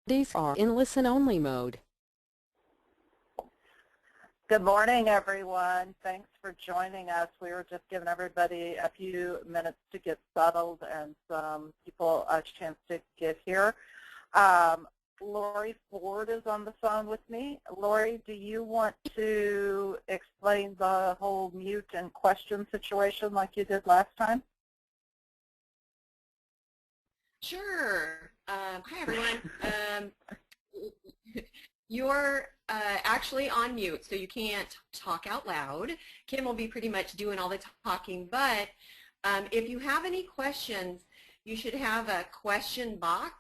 These are in listen-only mode. Good morning, everyone. Thanks for joining us. We were just giving everybody a few minutes to get settled and some people a chance to get here. Lori Ford is on the phone with me. Lori, do you want to explain the whole mute and question situation like you did last time? Sure. Hi, everyone. You're actually on mute, so you can't talk out loud. Kim will be pretty much doing all the talking, but if you have any questions, you should have a question box.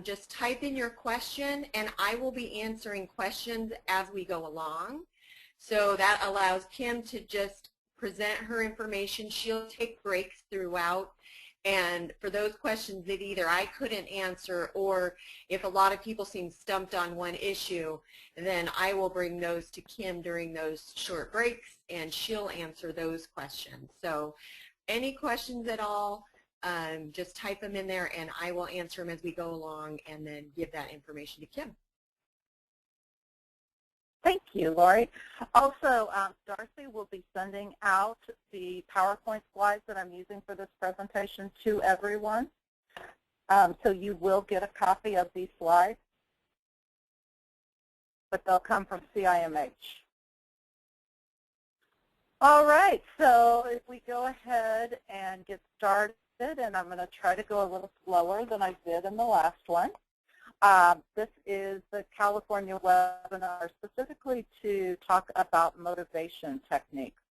Just type in your question, and I will be answering questions as we go along. So that allows Kim to just present her information. She'll take breaks throughout. And for those questions that either I couldn't answer, or if a lot of people seem stumped on one issue, then I will bring those to Kim during those short breaks, and she'll answer those questions. So any questions at all, just type them in there, and I will answer them as we go along and then give that information to Kim. Thank you, Lori. Also, Darcy will be sending out the PowerPoint slides that I'm using for this presentation to everyone. So you will get a copy of these slides, but they'll come from CIMH. All right, so if we go ahead and get started, and I'm going to try to go a little slower than I did in the last one. This is the California webinar specifically to talk about motivation techniques.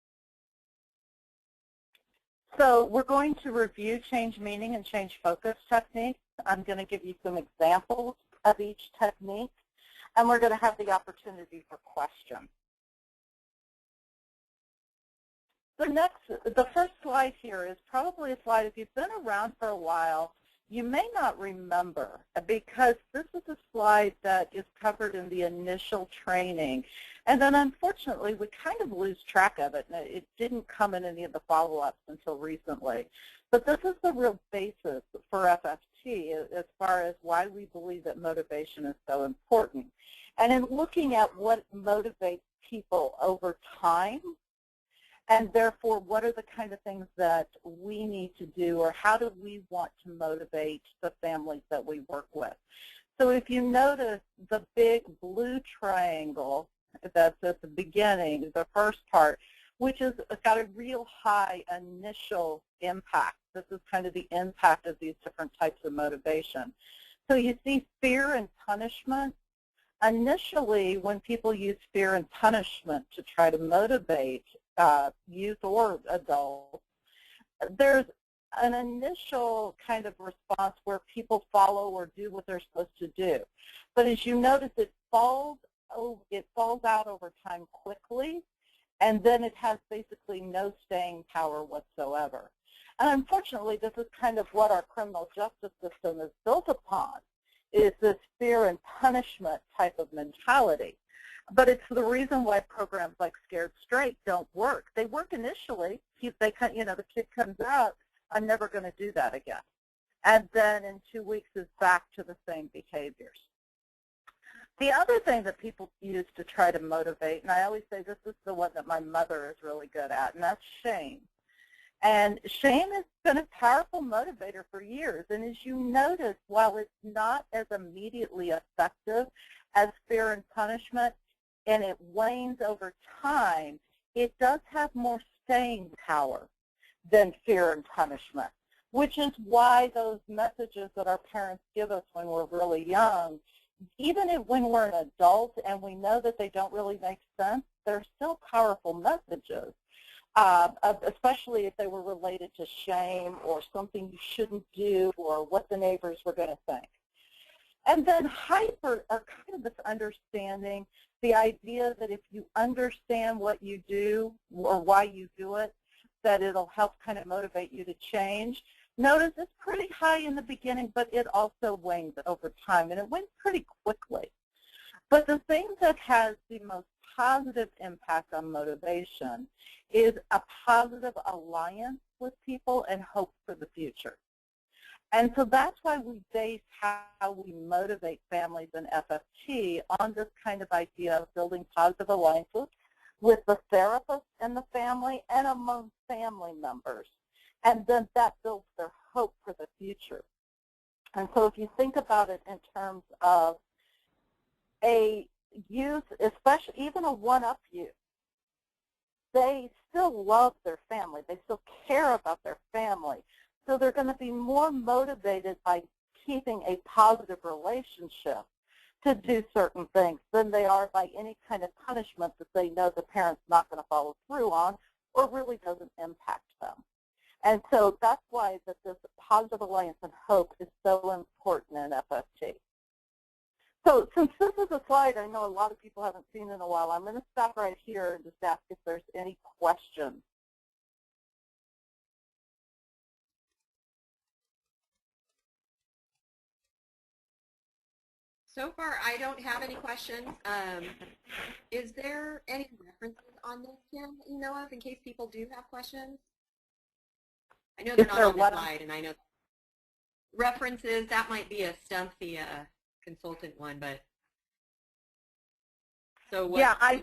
So we're going to review change meaning and change focus techniques. I'm going to give you some examples of each technique, and we're going to have the opportunity for questions. The first slide here is probably a slide, if you've been around for a while, you may not remember, because this is a slide that is covered in the initial training. And then unfortunately, we kind of lose track of it, and it didn't come in any of the follow-ups until recently. But this is the real basis for FFT as far as why we believe that motivation is so important. And in looking at what motivates people over time, and therefore, what are the kind of things that we need to do, or how do we want to motivate the families that we work with? So if you notice the big blue triangle that's at the beginning, the first part, which has got a real high initial impact. This is kind of the impact of these different types of motivation. So you see fear and punishment. Initially, when people use fear and punishment to try to motivate youth or adults, there's an initial kind of response where people follow or do what they're supposed to do. But as you notice, it falls out over time quickly, and then it has basically no staying power whatsoever. And unfortunately, this is kind of what our criminal justice system is built upon, is this fear and punishment type of mentality. But it's the reason why programs like Scared Straight don't work. They work initially. The kid comes out, I'm never going to do that again. And then in 2 weeks is back to the same behaviors. The other thing that people use to try to motivate, and I always say this is the one that my mother is really good at, and that's shame. And shame has been a powerful motivator for years. And as you notice, while it's not as immediately effective as fear and punishment, and it wanes over time, it does have more staying power than fear and punishment, which is why those messages that our parents give us when we're really young, even when we're an adult and we know that they don't really make sense, they're still powerful messages, especially if they were related to shame or something you shouldn't do or what the neighbors were going to think. And then hyper are kind of this understanding, the idea that if you understand what you do or why you do it, that it'll help kind of motivate you to change. Notice it's pretty high in the beginning, but it also wanes over time, and it wanes pretty quickly. But the thing that has the most positive impact on motivation is a positive alliance with people and hope for the future. And so that's why we base how we motivate families in FFT on this kind of idea of building positive alliances with the therapist and the family and among family members. And then that builds their hope for the future. And so if you think about it in terms of a youth, especially even a one-up youth, they still love their family. They still care about their family. So they're going to be more motivated by keeping a positive relationship to do certain things than they are by any kind of punishment that they know the parent's not going to follow through on or really doesn't impact them. And so that's why that this positive alliance and hope is so important in FFT. So since this is a slide I know a lot of people haven't seen in a while, I'm going to stop right here and just ask if there's any questions. So far, I don't have any questions. Is there any references on this, Kim, that you know of, in case people do have questions? I know they're not on the slide, and I know references, that might be a Stump the consultant one, but so what? Yeah, I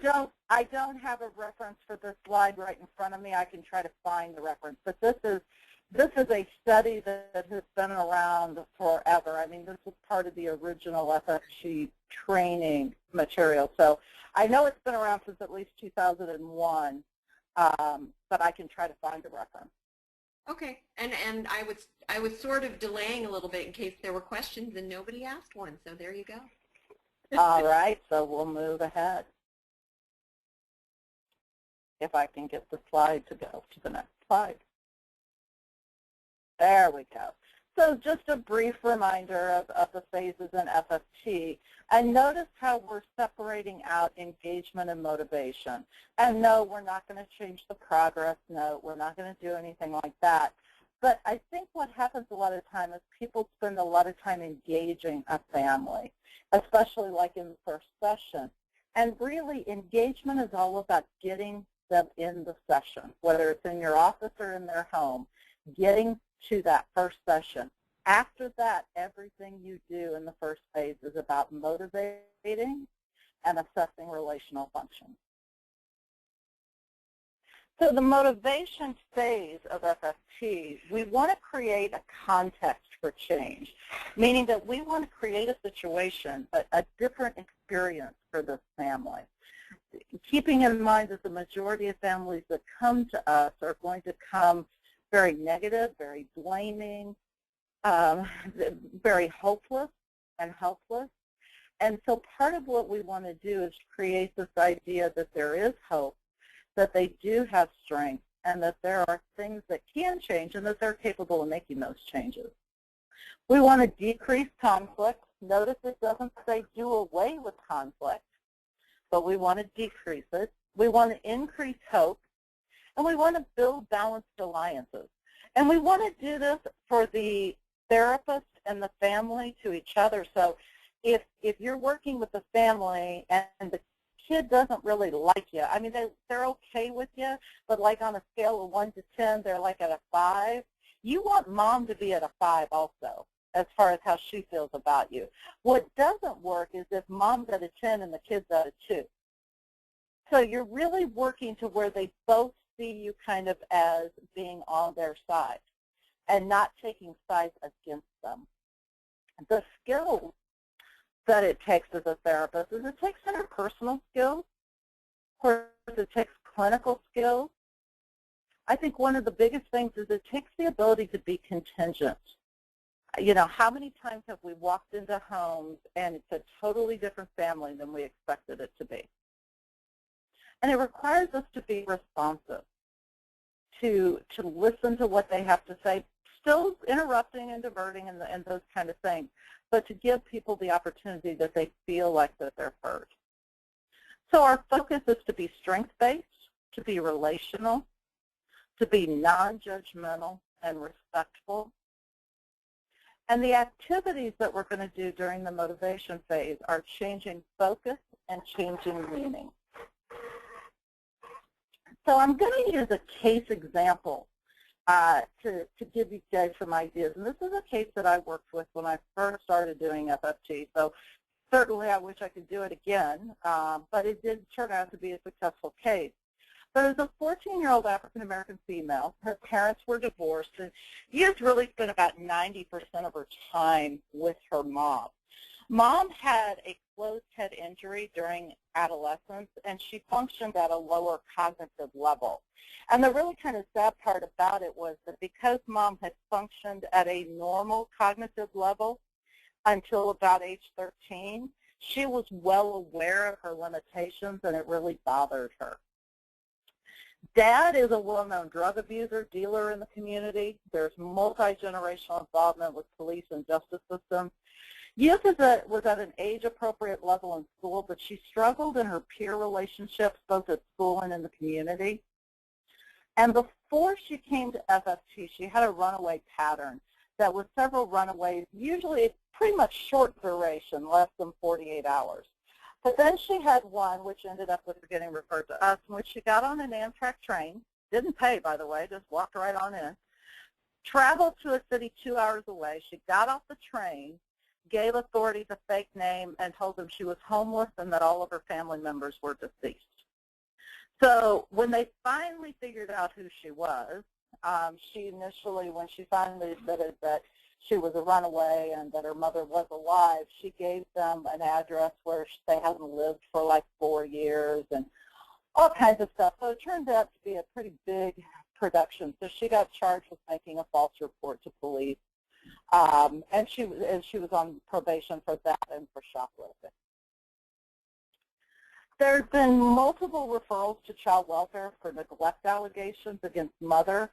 don't have a reference for this slide right in front of me. I can try to find the reference, but this is a study that has been around forever. I mean, this was part of the original FFT training material. So I know it's been around since at least 2001, but I can try to find a reference. Okay, and I was sort of delaying a little bit in case there were questions, and nobody asked one. So there you go. All right, so we'll move ahead. If I can get the slide to go to the next slide. There we go. So just a brief reminder of the phases in FFT. And notice how we're separating out engagement and motivation. And no, we're not going to change the progress note. We're not going to do anything like that. But I think what happens a lot of the time is people spend a lot of time engaging a family, especially like in the first session. And really, engagement is all about getting them in the session, whether it's in your office or in their home, getting to that first session. After that, everything you do in the first phase is about motivating and assessing relational functions. So the motivation phase of FFT, we want to create a context for change, meaning that we want to create a situation, a different experience for this family. Keeping in mind that the majority of families that come to us are going to come very negative, very blaming, very hopeless and helpless. And so part of what we want to do is create this idea that there is hope, that they do have strength, and that there are things that can change and that they're capable of making those changes. We want to decrease conflict. Notice it doesn't say do away with conflict, but we want to decrease it. We want to increase hope, and we want to build balanced alliances. And we want to do this for the therapist and the family to each other. So if you're working with the family and the kid doesn't really like you, I mean, they're okay with you, but like on a scale of 1 to 10, they're like at a 5. You want mom to be at a 5 also, as far as how she feels about you. What doesn't work is if mom's at a 10 and the kid's at a 2. So you're really working to where they both see you kind of as being on their side and not taking sides against them. The skills that it takes as a therapist is it takes interpersonal skills, of course it takes clinical skills. I think one of the biggest things is it takes the ability to be contingent. You know, how many times have we walked into homes and it's a totally different family than we expected it to be? And it requires us to be responsive, to listen to what they have to say, still interrupting and diverting and those kind of things, but to give people the opportunity that they feel like that they're heard. So our focus is to be strength-based, to be relational, to be non-judgmental and respectful. And the activities that we're going to do during the motivation phase are changing focus and changing meaning. So I'm going to use a case example to give you guys some ideas. And this is a case that I worked with when I first started doing FFT. So certainly I wish I could do it again, but it did turn out to be a successful case. But it was a 14-year-old African-American female. Her parents were divorced, and Youth really spent about 90% of her time with her mom. Mom had a closed head injury during adolescence, and she functioned at a lower cognitive level. And the really kind of sad part about it was that because Mom had functioned at a normal cognitive level until about age 13, she was well aware of her limitations, and it really bothered her. Dad is a well-known drug abuser, dealer in the community. There's multi-generational involvement with police and justice systems. Youth was at an age-appropriate level in school, but she struggled in her peer relationships, both at school and in the community. And before she came to FFT, she had a runaway pattern that was several runaways, usually pretty much short duration, less than 48 hours. But then she had one which ended up with her getting referred to us, in which she got on an Amtrak train, didn't pay, by the way, just walked right on in, traveled to a city 2 hours away. She got off the train, gave authorities a fake name, and told them she was homeless and that all of her family members were deceased. So when they finally figured out who she was, she initially, when she finally admitted that she was a runaway and that her mother was alive, she gave them an address where they hadn't lived for like 4 years and all kinds of stuff. So it turned out to be a pretty big production. So she got charged with making a false report to police, and she was on probation for that and for shoplifting. There's been multiple referrals to child welfare for neglect allegations against mother.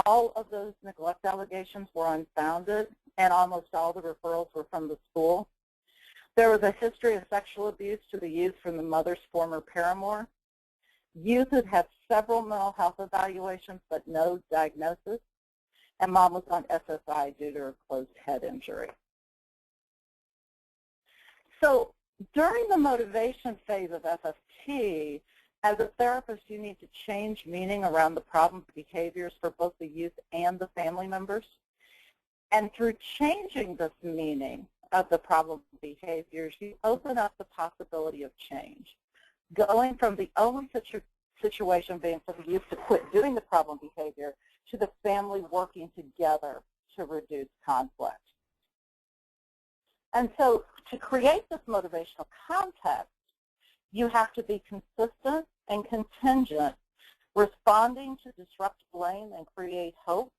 All of those neglect allegations were unfounded, and almost all the referrals were from the school. There was a history of sexual abuse to the youth from the mother's former paramour. Youth had had several mental health evaluations but no diagnosis, and Mom was on SSI due to her closed head injury. So during the motivation phase of FFT, as a therapist, you need to change meaning around the problem behaviors for both the youth and the family members. And through changing this meaning of the problem behaviors, you open up the possibility of change, going from the only situation being for the youth to quit doing the problem behavior to the family working together to reduce conflict. And so to create this motivational context, you have to be consistent and contingent, responding to disrupt blame and create hope,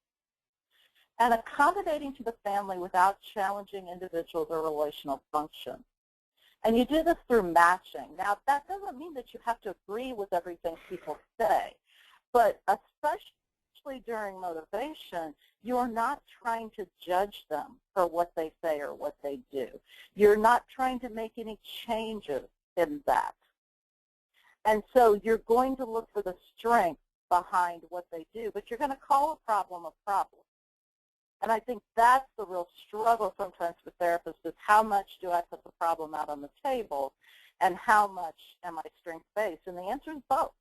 and accommodating to the family without challenging individuals or relational function. And you do this through matching. Now, that doesn't mean that you have to agree with everything people say, but especially during motivation, you're not trying to judge them for what they say or what they do. You're not trying to make any changes in that. And so you're going to look for the strength behind what they do, but you're going to call a problem a problem. And I think that's the real struggle sometimes with therapists is how much do I put the problem out on the table and how much am I strength-based? And the answer is both.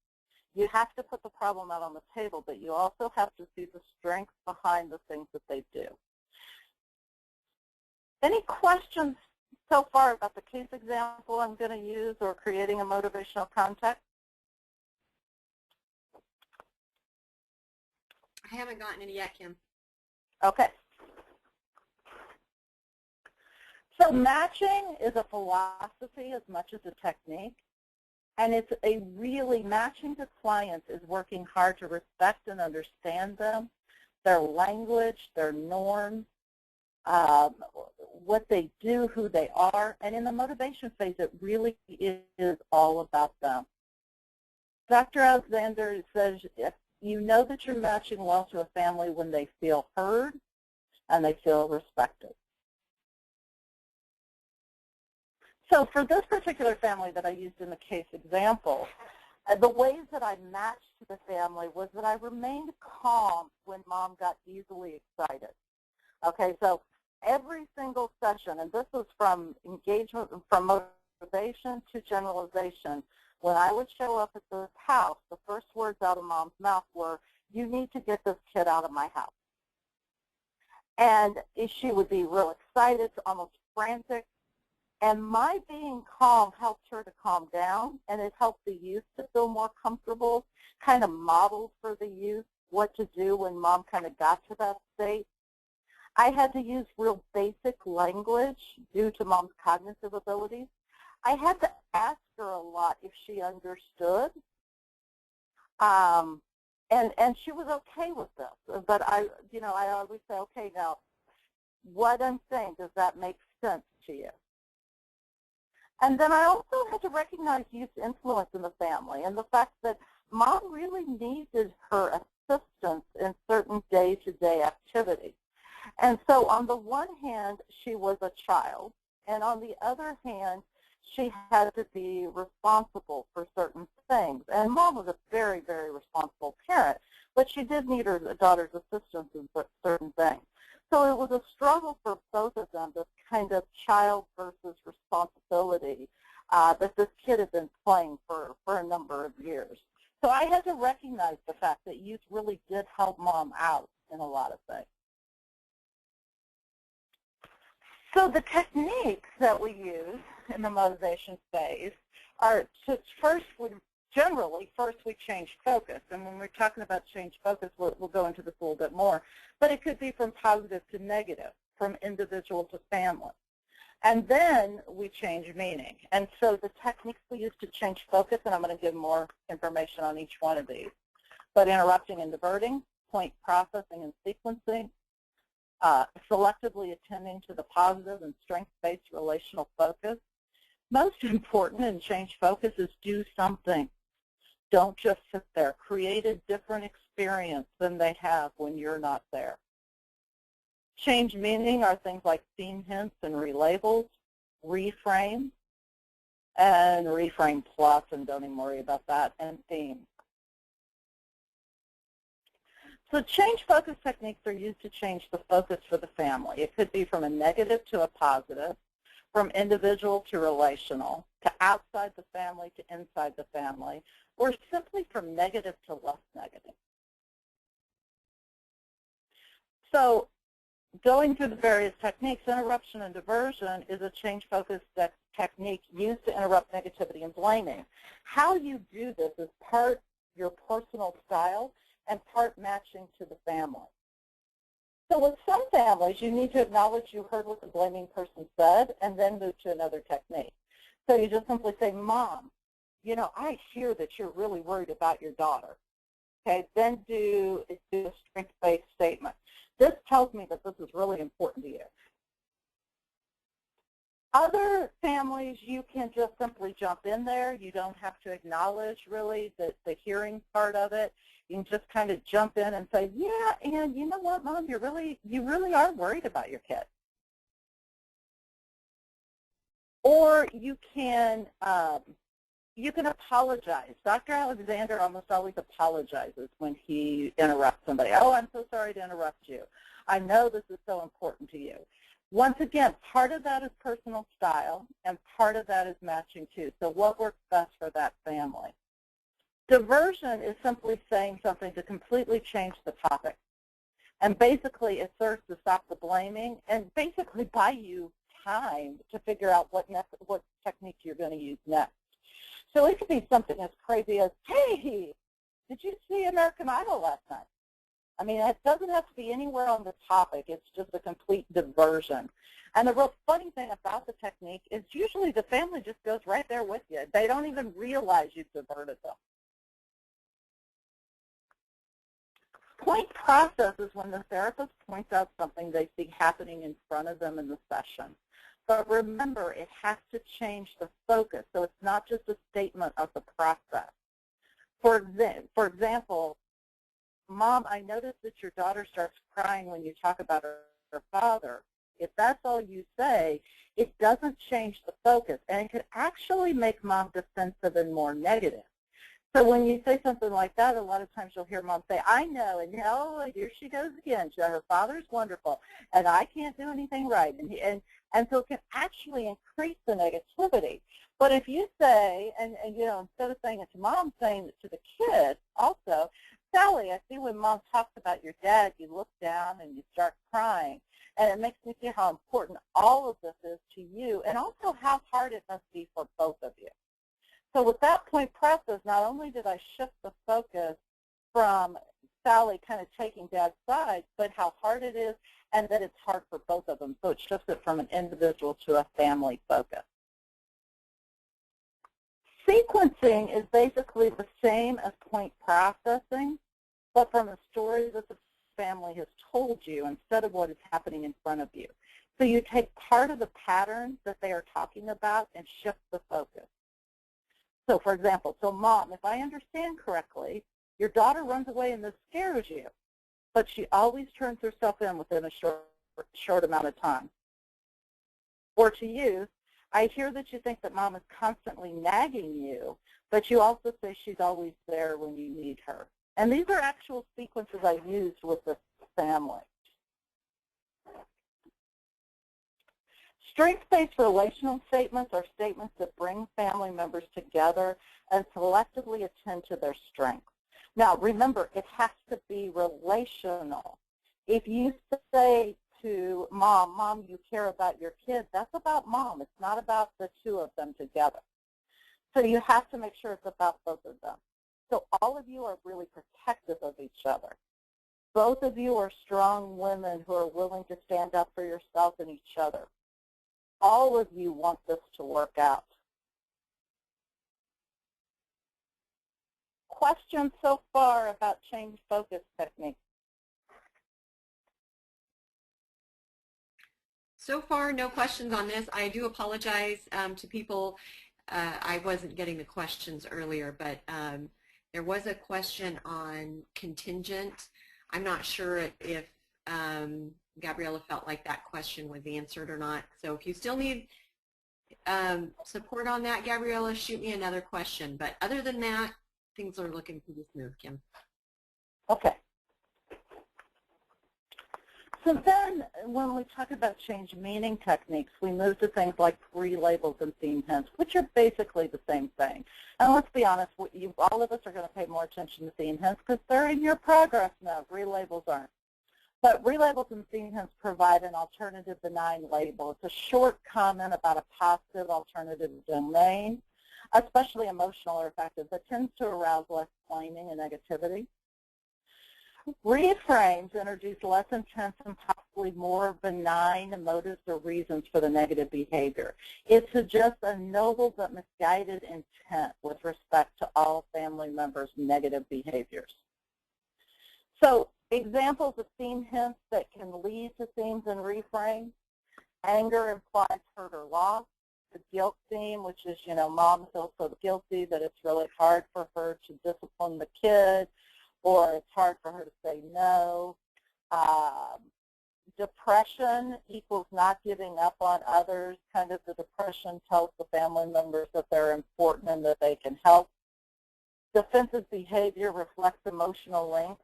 You have to put the problem out on the table, but you also have to see the strength behind the things that they do. Any questions so far about the case example I'm going to use or creating a motivational context? I haven't gotten any yet, Kim. Okay. So matching is a philosophy as much as a technique. And it's a really, matching to clients is working hard to respect and understand them, their language, their norms, what they do, who they are. And in the motivation phase, it really is all about them. Dr. Alexander says, you know that you're matching well to a family when they feel heard and they feel respected. So for this particular family that I used in the case example, the ways that I matched to the family was that I remained calm when Mom got easily excited. Okay, so every single session, and this was from engagement, from motivation to generalization, when I would show up at the house, the first words out of Mom's mouth were, you need to get this kid out of my house. And she would be real excited, almost frantic. And my being calm helped her to calm down, and it helped the youth to feel more comfortable, kind of modeled for the youth what to do when Mom kind of got to that state. I had to use real basic language due to Mom's cognitive abilities. I had to ask her a lot if she understood. And she was okay with this. But I always say, okay, now, what I'm saying, does that make sense to you? And then I also had to recognize youth's influence in the family and the fact that Mom really needed her assistance in certain day-to-day activities. And so on the one hand, she was a child, and on the other hand, she had to be responsible for certain things. And Mom was a very, very responsible parent, but she did need her daughter's assistance in certain things. So it was a struggle for both of them, this kind of child versus responsibility that this kid had been playing for a number of years. So I had to recognize the fact that youth really did help Mom out in a lot of things. So the techniques that we use in the motivation phase are to first we change focus. And when we're talking about change focus, we'll go into this a little bit more. But it could be from positive to negative, from individual to family. And then we change meaning. And so the techniques we use to change focus, and I'm going to give more information on each one of these, but interrupting and diverting, point processing and sequencing, selectively attending to the positive and strength-based relational focus. Most important in change focus is do something. Don't just sit there. Create a different experience than they have when you're not there. Change meaning are things like theme hints and relabels, reframe, and reframe plus, and don't even worry about that, and themes. So change focus techniques are used to change the focus for the family. It could be from a negative to a positive, from individual to relational, to outside the family to inside the family, or simply from negative to less negative. So going through the various techniques, interruption and diversion is a change focus technique used to interrupt negativity and blaming. How you do this is part your personal style and part matching to the family. So with some families, you need to acknowledge you heard what the blaming person said and then move to another technique. So you just simply say, Mom, you know, I hear that you're really worried about your daughter. Okay, then do a strength-based statement. This tells me that this is really important to you. Other families, you can just simply jump in there. You don't have to acknowledge, really, the hearing part of it. You can just kind of jump in and say, yeah, and you know what, Mom, you really are worried about your kid. Or you can apologize. Dr. Alexander almost always apologizes when he interrupts somebody. Oh, I'm so sorry to interrupt you. I know this is so important to you. Once again, part of that is personal style, and part of that is matching too. So what works best for that family? Diversion is simply saying something to completely change the topic. And basically it serves to stop the blaming and basically buy you time to figure out what technique you're going to use next. So it could be something as crazy as, hey, did you see American Idol last night? I mean, it doesn't have to be anywhere on the topic. It's just a complete diversion. And the real funny thing about the technique is usually the family just goes right there with you. They don't even realize you've diverted them. Point process is when the therapist points out something they see happening in front of them in the session. But remember, it has to change the focus, so it's not just a statement of the process. For example, Mom, I noticed that your daughter starts crying when you talk about her father. If that's all you say, it doesn't change the focus, and it could actually make Mom defensive and more negative. So when you say something like that, a lot of times you'll hear Mom say, I know, and oh, here she goes again. Her father's wonderful, and I can't do anything right. And so it can actually increase the negativity. But if you say, and you know, instead of saying it to Mom, saying it to the kid also, Sally, I see when Mom talks about your dad, you look down and you start crying. And it makes me see how important all of this is to you and also how hard it must be for both of you. So with that point prefaced, not only did I shift the focus from Sally kind of taking Dad's side, but how hard it is and that it's hard for both of them. So it shifts it from an individual to a family focus. Sequencing is basically the same as point processing, but from a story that the family has told you instead of what is happening in front of you. So you take part of the pattern that they are talking about and shift the focus. So for example, so Mom, if I understand correctly, your daughter runs away and this scares you, but she always turns herself in within a short amount of time. Or to you, I hear that you think that Mom is constantly nagging you, but you also say she's always there when you need her. And these are actual sequences I used with this family. Strength-based relational statements are statements that bring family members together and selectively attend to their strengths. Now, remember, it has to be relational. If you say to Mom, Mom, you care about your kids, that's about Mom. It's not about the two of them together. So you have to make sure it's about both of them. So all of you are really protective of each other. Both of you are strong women who are willing to stand up for yourself and each other. All of you want this to work out. Questions so far about change focus techniques? So far, no questions on this. I do apologize to people. I wasn't getting the questions earlier, but there was a question on contingent. I'm not sure if Gabriella felt like that question was answered or not. So if you still need support on that, Gabriella, shoot me another question. But other than that, things are looking pretty smooth, Kim. Okay. So then when we talk about change meaning techniques, we move to things like relabels and theme hints, which are basically the same thing. And let's be honest, all of us are going to pay more attention to theme hints because they're in your progress note. Relabels aren't. But relabels and theme hints provide an alternative benign label. It's a short comment about a positive alternative domain, especially emotional or affective, that tends to arouse less blaming and negativity. Reframes introduce less intense and possibly more benign motives or reasons for the negative behavior. It suggests a noble but misguided intent with respect to all family members' negative behaviors. So examples of theme hints that can lead to themes and reframes: anger implies hurt or loss. The guilt theme, which is, Mom feels so guilty that it's really hard for her to discipline the kid, or it's hard for her to say no. Depression equals not giving up on others. Kind of the depression tells the family members that they're important and that they can help. Defensive behavior reflects emotional links.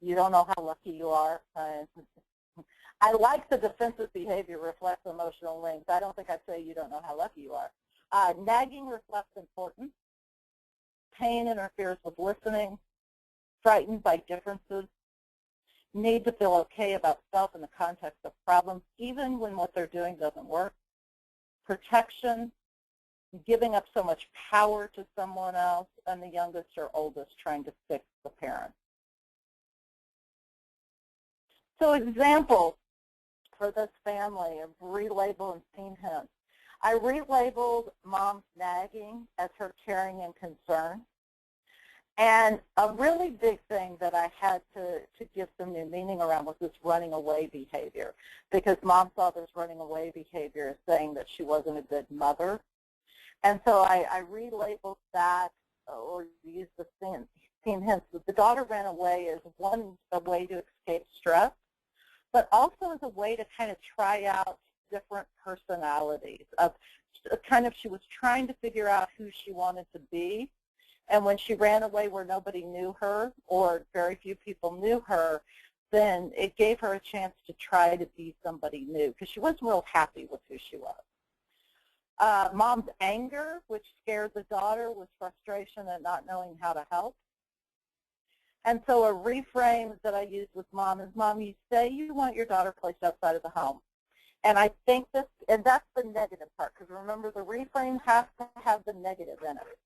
You don't know how lucky you are. I like the defensive behavior reflects emotional links. I don't think I'd say you don't know how lucky you are. Nagging reflects importance. Pain interferes with listening. Frightened by differences. Need to feel okay about self in the context of problems, even when what they're doing doesn't work. Protection. Giving up so much power to someone else, and the youngest or oldest trying to fix the parent. So examples for this family of relabel and theme hints. I relabeled Mom's nagging as her caring and concern. And a really big thing that I had to give some new meaning around was this running away behavior, because Mom saw this running away behavior as saying that she wasn't a good mother. And so I relabeled that, or used the theme hints. The daughter ran away as a way to escape stress, but also as a way to kind of try out different personalities. She was trying to figure out who she wanted to be. And when she ran away where nobody knew her, or very few people knew her, then it gave her a chance to try to be somebody new, because she wasn't real happy with who she was. Mom's anger, which scared the daughter, was frustration at not knowing how to help. And so a reframe that I use with Mom is, Mom, you say you want your daughter placed outside of the home. And I think this, and that's the negative part, because remember the reframe has to have the negative in it.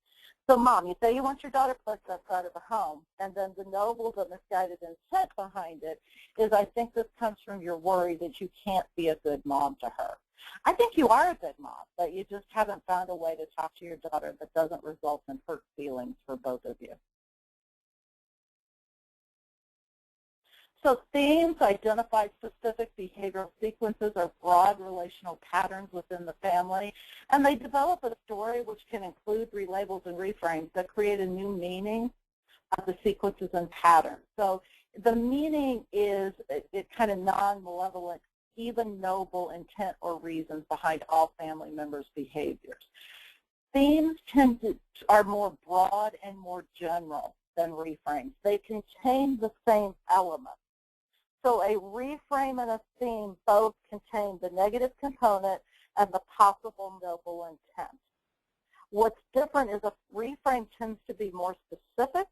So Mom, you say you want your daughter placed outside of the home, and then the noble but misguided intent behind it is, I think this comes from your worry that you can't be a good mom to her. I think you are a good mom, but you just haven't found a way to talk to your daughter that doesn't result in hurt feelings for both of you. So themes identify specific behavioral sequences or broad relational patterns within the family, and they develop a story which can include relabels and reframes that create a new meaning of the sequences and patterns. So the meaning is it kind of non-malevolent, even noble intent or reasons behind all family members' behaviors. Themes are more broad and more general than reframes. They contain the same elements. So a reframe and a theme both contain the negative component and the possible noble intent. What's different is a reframe tends to be more specific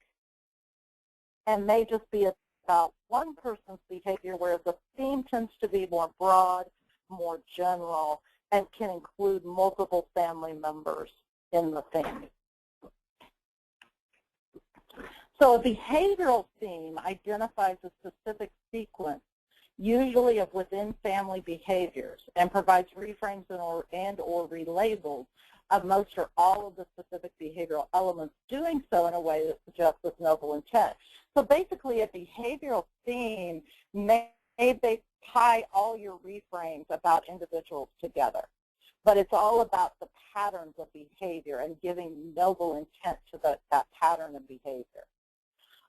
and may just be about one person's behavior, whereas a theme tends to be more broad, more general, and can include multiple family members in the theme. So a behavioral theme identifies a specific sequence, usually of within family behaviors, and provides reframes and or relabels of most or all of the specific behavioral elements, doing so in a way that suggests this noble intent. So basically a behavioral theme may tie all your reframes about individuals together, but it's all about the patterns of behavior and giving noble intent to that pattern of behavior.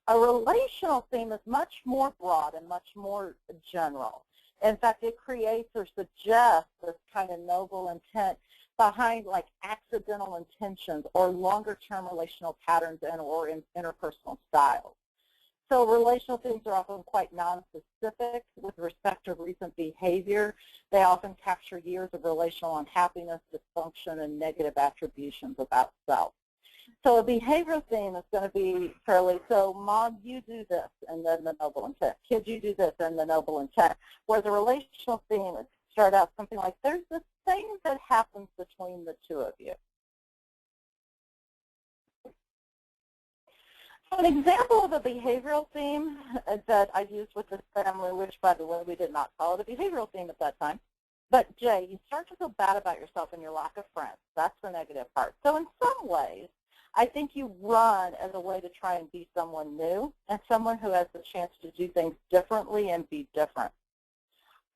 A relational theme is much more broad and much more general. In fact, it creates or suggests this kind of noble intent behind like accidental intentions or longer-term relational patterns and or interpersonal styles. So relational themes are often quite non-specific with respect to recent behavior. They often capture years of relational unhappiness, dysfunction, and negative attributions about self. So a behavioral theme is going to be fairly, so Mom, you do this, and then the noble intent. Kids, you do this, and the noble intent. Whereas a relational theme would start out something like, there's this thing that happens between the two of you. So an example of a behavioral theme that I used with this family, which, by the way, we did not call it a behavioral theme at that time. But, Jay, you start to feel bad about yourself and your lack of friends. That's the negative part. So in some ways, I think you run as a way to try and be someone new and someone who has the chance to do things differently and be different.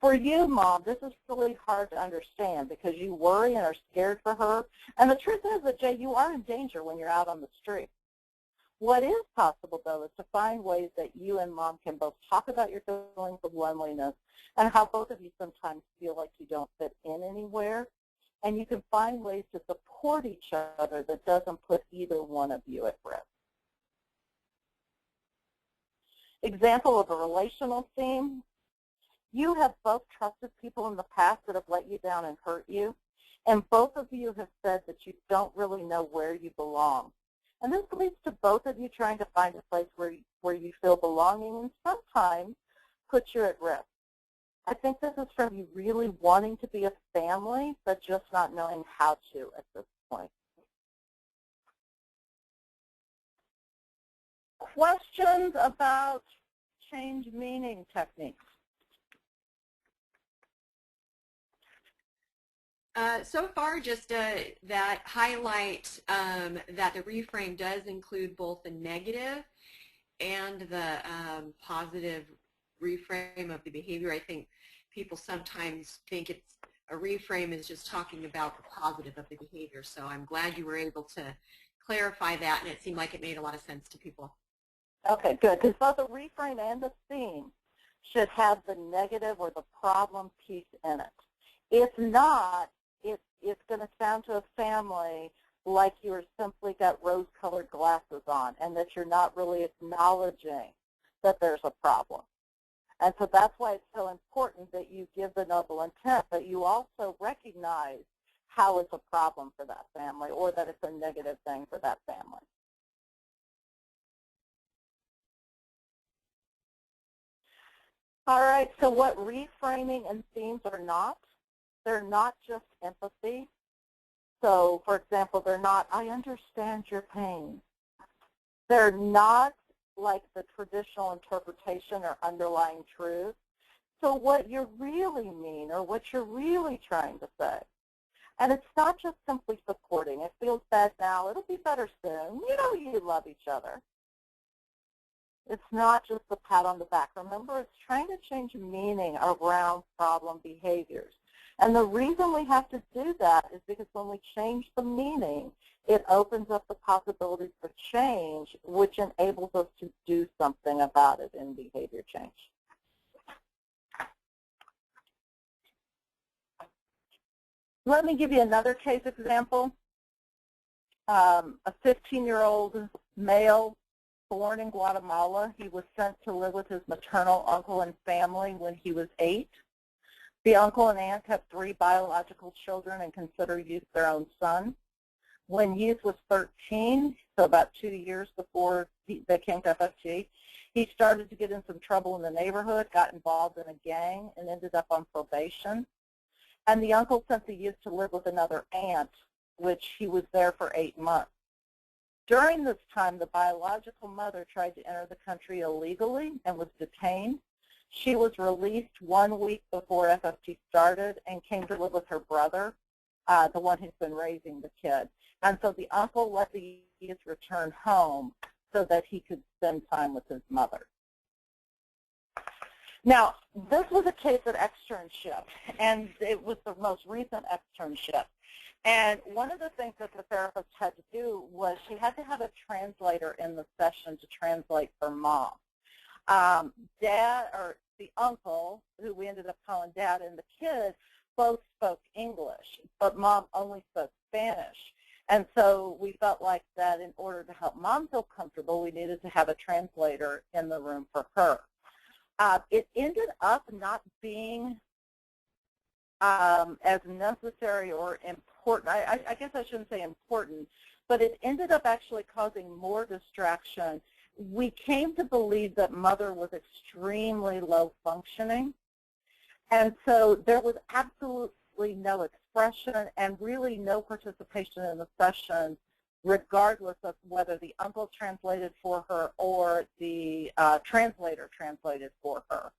For you, Mom, this is really hard to understand because you worry and are scared for her. And the truth is that, Jay, you are in danger when you're out on the street. What is possible, though, is to find ways that you and Mom can both talk about your feelings of loneliness and how both of you sometimes feel like you don't fit in anywhere. And you can find ways to support each other that doesn't put either one of you at risk. Example of a relational theme. You have both trusted people in the past that have let you down and hurt you, and both of you have said that you don't really know where you belong. And this leads to both of you trying to find a place where you feel belonging and sometimes puts you at risk. I think this is from you really wanting to be a family, but just not knowing how to at this point. Questions about change meaning techniques? So far, just that highlight that the reframe does include both the negative and the positive reframe of the behavior. I think people sometimes think it's a reframe is just talking about the positive of the behavior. So I'm glad you were able to clarify that, and it seemed like it made a lot of sense to people. Okay, good, because both the reframe and the theme should have the negative or the problem piece in it. If not, it's going to sound to a family like you're simply got rose-colored glasses on and that you're not really acknowledging that there's a problem. And so that's why it's so important that you give the noble intent, but you also recognize how it's a problem for that family or that it's a negative thing for that family. All right, so what reframing and themes are not, they're not just empathy. So, for example, they're not, I understand your pain. They're not like the traditional interpretation or underlying truth. So what you really mean or what you're really trying to say. And it's not just simply supporting. It feels bad now. It'll be better soon. You know you love each other. It's not just a pat on the back. Remember, it's trying to change meaning around problem behaviors. And the reason we have to do that is because when we change the meaning, it opens up the possibilities for change, which enables us to do something about it in behavior change. Let me give you another case example. A 15-year-old male born in Guatemala. He was sent to live with his maternal uncle and family when he was 8. The uncle and aunt have 3 biological children and consider Youth their own son. When Youth was 13, so about 2 years before they came to FFG, he started to get in some trouble in the neighborhood, got involved in a gang, and ended up on probation. And the uncle sent the Youth to live with another aunt, which he was there for 8 months. During this time, the biological mother tried to enter the country illegally and was detained. She was released 1 week before FFG started and came to live with her brother, the one who's been raising the kid. And so the uncle let the Youth return home so that he could spend time with his mother. Now, this was a case of externship, and it was the most recent externship. And one of the things that the therapist had to do was she had to have a translator in the session to translate for Mom. Dad, or the uncle, who we ended up calling Dad, and the kid both spoke English, but Mom only spoke Spanish. And so we felt like that in order to help Mom feel comfortable, we needed to have a translator in the room for her. It ended up not being as necessary or important. I guess I shouldn't say important, but it ended up actually causing more distraction. We came to believe that Mother was extremely low functioning, and so there was absolutely no expression and really no participation in the session, regardless of whether the uncle translated for her or the translator translated for her.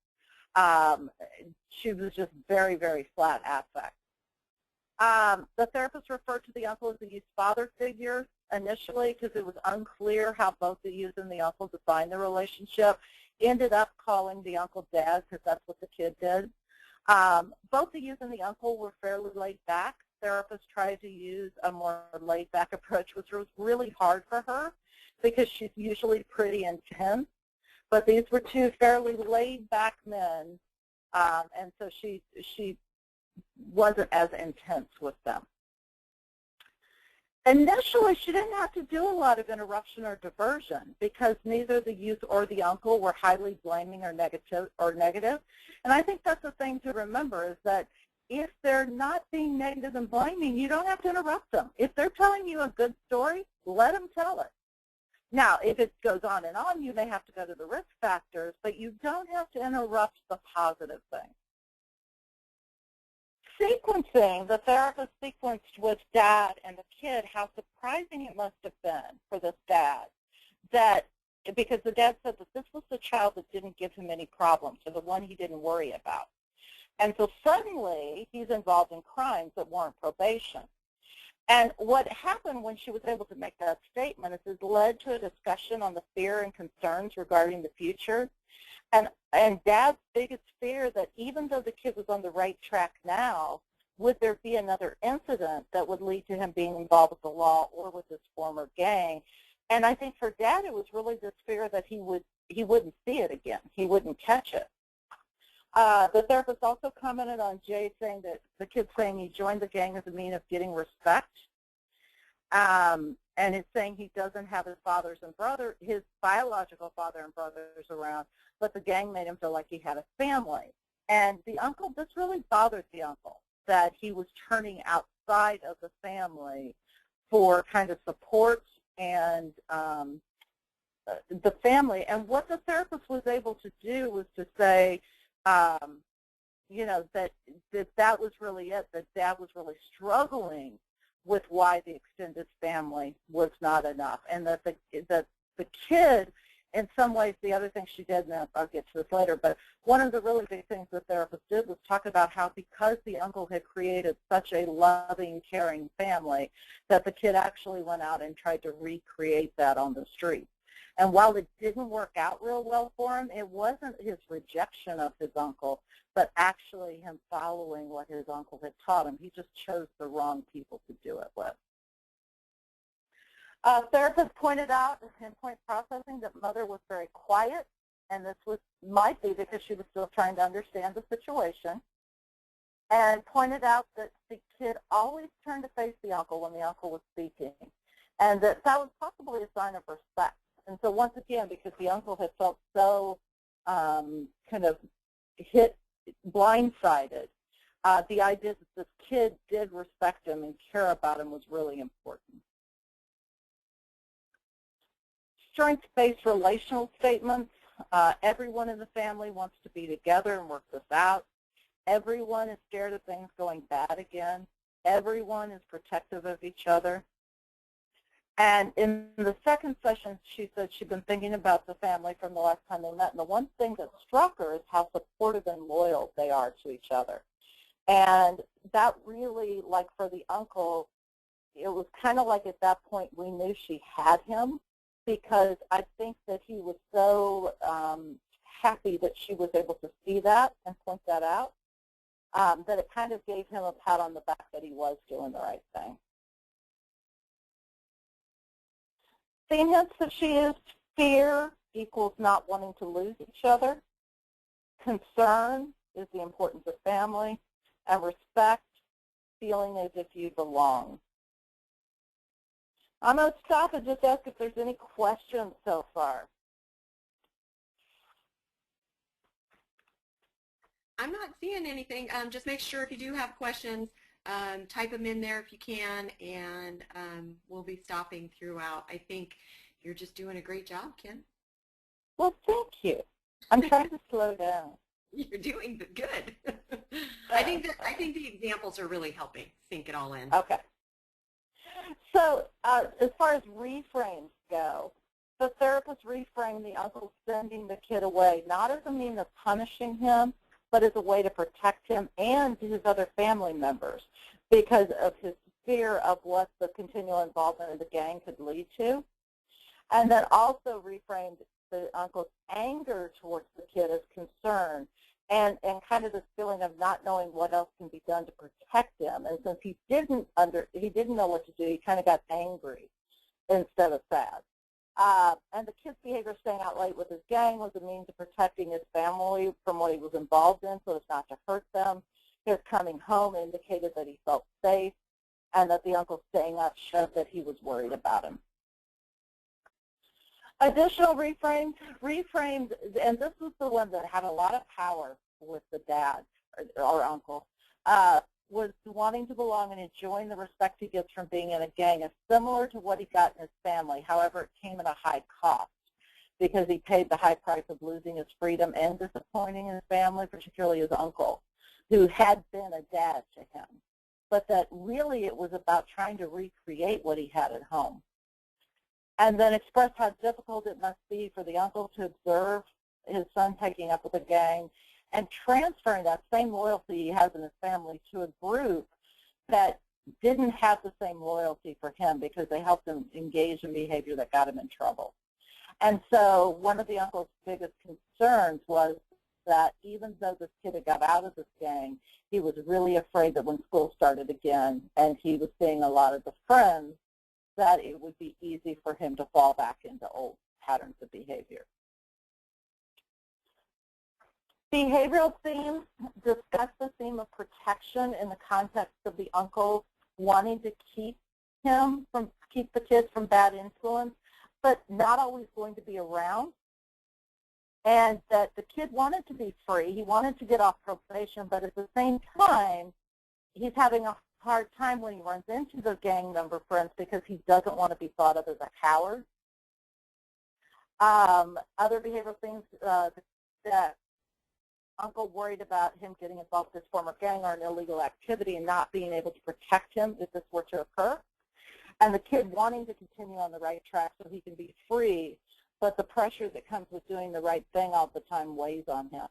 She was just very, very flat affect. The therapist referred to the uncle as the Youth's father figure initially because it was unclear how both the Youth and the uncle defined the relationship. Ended up calling the uncle Dad because that's what the kid did. Both the Youth and the uncle were fairly laid back. Therapists tried to use a more laid back approach, which was really hard for her because she's usually pretty intense. But these were 2 fairly laid back men, and so she wasn't as intense with them. Initially, she didn't have to do a lot of interruption or diversion because neither the Youth or the uncle were highly blaming or negative. And I think that's the thing to remember is that if they're not being negative and blaming, you don't have to interrupt them. If they're telling you a good story, let them tell it. Now, if it goes on and on, you may have to go to the risk factors, but you don't have to interrupt the positive thing. Sequencing, the therapist sequenced with Dad and the kid how surprising it must have been for this dad because the dad said that this was the child that didn't give him any problems, or the one he didn't worry about. And so suddenly he's involved in crimes that warrant probation. And what happened when she was able to make that statement is it led to a discussion on the fear and concerns regarding the future. And Dad's biggest fear that even though the kid was on the right track now, would there be another incident that would lead to him being involved with the law or with his former gang? And I think for Dad it was really this fear that he wouldn't see it again. He wouldn't catch it. The therapist also commented on Jay saying that the kid saying he joined the gang as a means of getting respect. And it's saying he doesn't have his his biological father and brothers around, but the gang made him feel like he had a family. And the uncle, this really bothered the uncle, that he was turning outside of the family for kind of support and the family. And what the therapist was able to do was to say, you know, that was really it, that Dad was really struggling with why the extended family was not enough, and that the kid, in some ways, the other thing she did, and I'll get to this later, but one of the really big things the therapist did was talk about how because the uncle had created such a loving, caring family, that the kid actually went out and tried to recreate that on the street. And while it didn't work out real well for him, it wasn't his rejection of his uncle, but actually him following what his uncle had taught him. He just chose the wrong people to do it with. Therapist pointed out in point processing that Mother was very quiet, and this might be because she was still trying to understand the situation, and pointed out that the kid always turned to face the uncle when the uncle was speaking, and that was possibly a sign of respect. And so once again, because the uncle had felt so kind of blindsided, the idea that this kid did respect him and care about him was really important. Strengths-based relational statements. Everyone in the family wants to be together and work this out. Everyone is scared of things going bad again. Everyone is protective of each other. And in the second session, she said she'd been thinking about the family from the last time they met, and the one thing that struck her is how supportive and loyal they are to each other. And that really, like for the uncle, it was kind of like at that point we knew she had him, because I think that he was so happy that she was able to see that and point that out, that it kind of gave him a pat on the back that he was doing the right thing. Seen hints that she is fear equals not wanting to lose each other. Concern is the importance of family. And respect, feeling as if you belong. I'm going to stop and just ask if there's any questions so far. I'm not seeing anything. Just make sure if you do have questions, type them in there if you can, and we'll be stopping throughout. I think you're just doing a great job, Ken. Well, thank you. I'm trying to slow down. You're doing good. I think the examples are really helping sink it all in. Okay. So as far as reframes go, the therapist reframed the uncle sending the kid away, not as a means of punishing him, but as a way to protect him and his other family members because of his fear of what the continual involvement in the gang could lead to. And then also reframed the uncle's anger towards the kid as concern and kind of this feeling of not knowing what else can be done to protect him. And since he didn't know what to do, he kind of got angry instead of sad. And the kid's behavior staying out late with his gang was a means of protecting his family from what he was involved in so as not to hurt them. His coming home indicated that he felt safe and that the uncle staying up showed that he was worried about him. Additional reframed, and this was the one that had a lot of power with the dad or uncle, was wanting to belong and enjoying the respect he gets from being in a gang is similar to what he got in his family. However, it came at a high cost because he paid the high price of losing his freedom and disappointing his family, particularly his uncle, who had been a dad to him. But that really it was about trying to recreate what he had at home. And then expressed how difficult it must be for the uncle to observe his son taking up with a gang and transferring that same loyalty he has in his family to a group that didn't have the same loyalty for him because they helped him engage in behavior that got him in trouble. And so one of the uncle's biggest concerns was that even though this kid had got out of this gang, he was really afraid that when school started again and he was seeing a lot of the friends, that it would be easy for him to fall back into old patterns of behavior. Behavioral themes discuss the theme of protection in the context of the uncle wanting to keep the kids from bad influence, but not always going to be around. And that the kid wanted to be free. He wanted to get off probation, but at the same time, he's having a hard time when he runs into the gang member friends because he doesn't want to be thought of as a coward. Other behavioral things that uncle worried about him getting involved with his former gang or an illegal activity and not being able to protect him if this were to occur. And the kid wanting to continue on the right track so he can be free, but the pressure that comes with doing the right thing all the time weighs on him.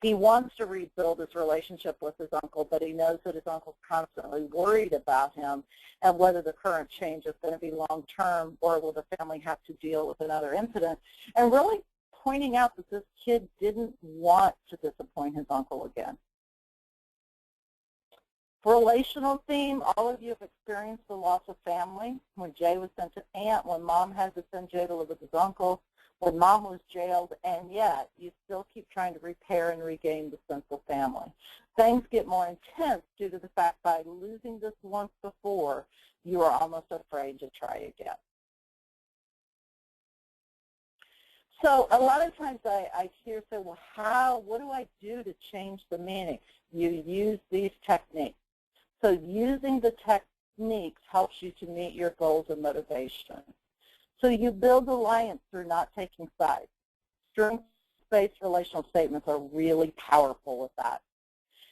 He wants to rebuild his relationship with his uncle, but he knows that his uncle's constantly worried about him and whether the current change is going to be long-term or will the family have to deal with another incident, and really pointing out that this kid didn't want to disappoint his uncle again. Relational theme, all of you have experienced the loss of family. When Jay was sent to aunt, when mom had to send Jay to live with his uncle, when mom was jailed, and yet you still keep trying to repair and regain the sense of family. Things get more intense due to the fact by losing this once before, you are almost afraid to try again. So a lot of times I hear say, well, what do I do to change the meaning? You use these techniques. So using the techniques helps you to meet your goals and motivation. So you build alliance through not taking sides. Strengths-based relational statements are really powerful with that.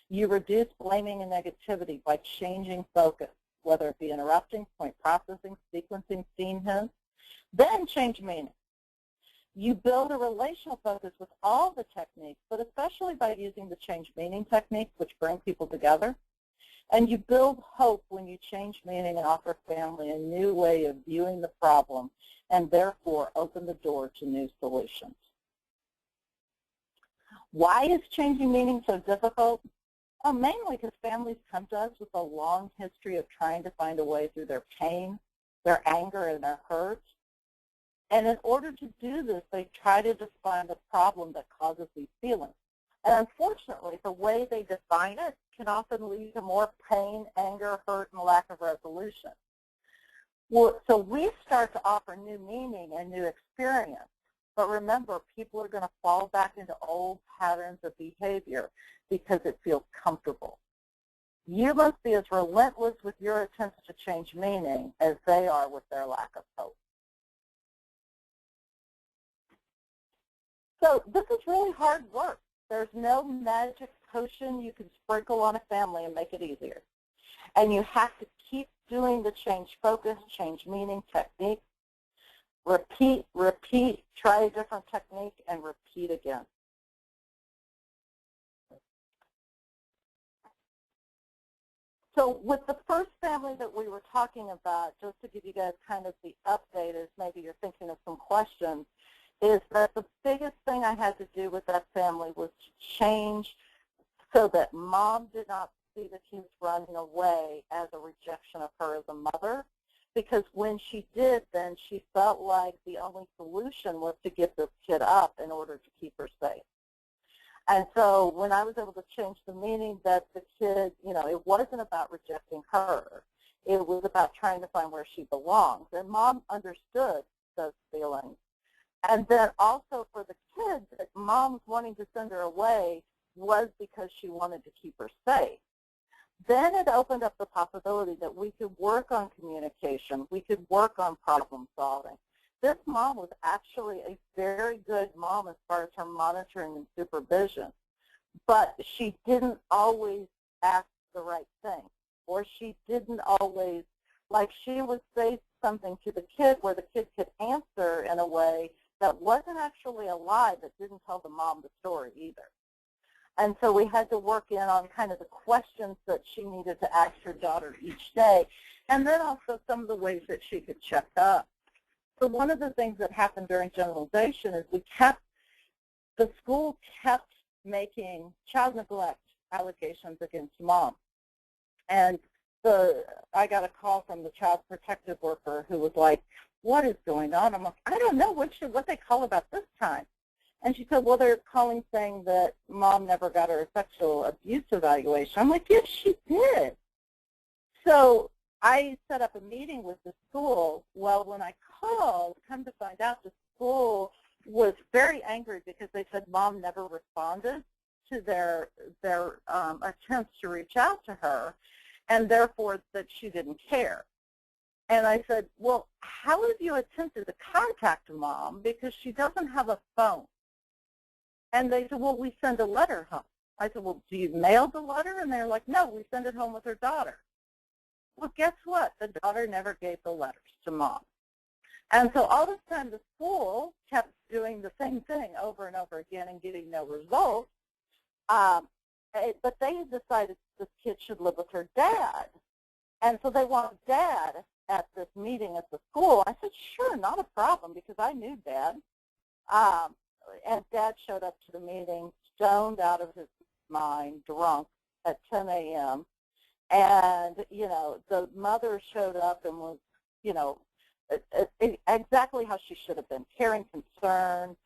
You reduce blaming and negativity by changing focus, whether it be interrupting, point processing, sequencing, scene hints. Then change meaning. You build a relational focus with all the techniques, but especially by using the change meaning techniques, which bring people together. And you build hope when you change meaning and offer family a new way of viewing the problem and therefore open the door to new solutions. Why is changing meaning so difficult? Well, mainly because families come to us with a long history of trying to find a way through their pain, their anger, and their hurt. And in order to do this, they try to define the problem that causes these feelings. And unfortunately, the way they define it can often lead to more pain, anger, hurt, and lack of resolution. Well, so we start to offer new meaning and new experience. But remember, people are going to fall back into old patterns of behavior because it feels comfortable. You must be as relentless with your attempts to change meaning as they are with their lack of hope. So this is really hard work. There's no magic potion you can sprinkle on a family and make it easier. And you have to keep doing the change focus, change meaning technique. Repeat, repeat, try a different technique, and repeat again. So with the first family that we were talking about, just to give you guys kind of the update as maybe you're thinking of some questions, is that the biggest thing I had to do with that family was to change so that mom did not see the kids running away as a rejection of her as a mother, because when she did, then she felt like the only solution was to get this kid up in order to keep her safe. And so when I was able to change the meaning that the kid, it wasn't about rejecting her. It was about trying to find where she belongs. And mom understood those feelings. And then also for the kids, that mom's wanting to send her away was because she wanted to keep her safe. Then it opened up the possibility that we could work on communication. We could work on problem solving. This mom was actually a very good mom as far as her monitoring and supervision, but she didn't always ask the right thing, or she didn't always, like she would say something to the kid where the kid could answer in a way that wasn't actually a lie, but didn't tell the mom the story either. And so we had to work in on kind of the questions that she needed to ask her daughter each day, and then also some of the ways that she could check up. So one of the things that happened during generalization is the school kept making child neglect allegations against mom. And I got a call from the child protective worker who was like, what is going on? I'm like, I don't know what they call about this time. And she said, well, they're calling saying that mom never got her sexual abuse evaluation. I'm like, yes, she did. So I set up a meeting with the school. Well, when I called, come to find out the school was very angry because they said mom never responded to their attempts to reach out to her, and therefore that she didn't care. And I said, well, how have you attempted to contact mom because she doesn't have a phone? And they said, well, we send a letter home. I said, well, do you mail the letter? And they're like, no, we send it home with her daughter. Well, guess what? The daughter never gave the letters to Mom. And so all this time the school kept doing the same thing over and over again and getting no results. But they decided this kid should live with her dad. And so they wanted Dad at this meeting at the school. I said, sure, not a problem, because I knew Dad. And Dad showed up to the meeting, stoned out of his mind, drunk, at 10 a.m. And, you know, the mother showed up and was, you know, exactly how she should have been, caring, concerned,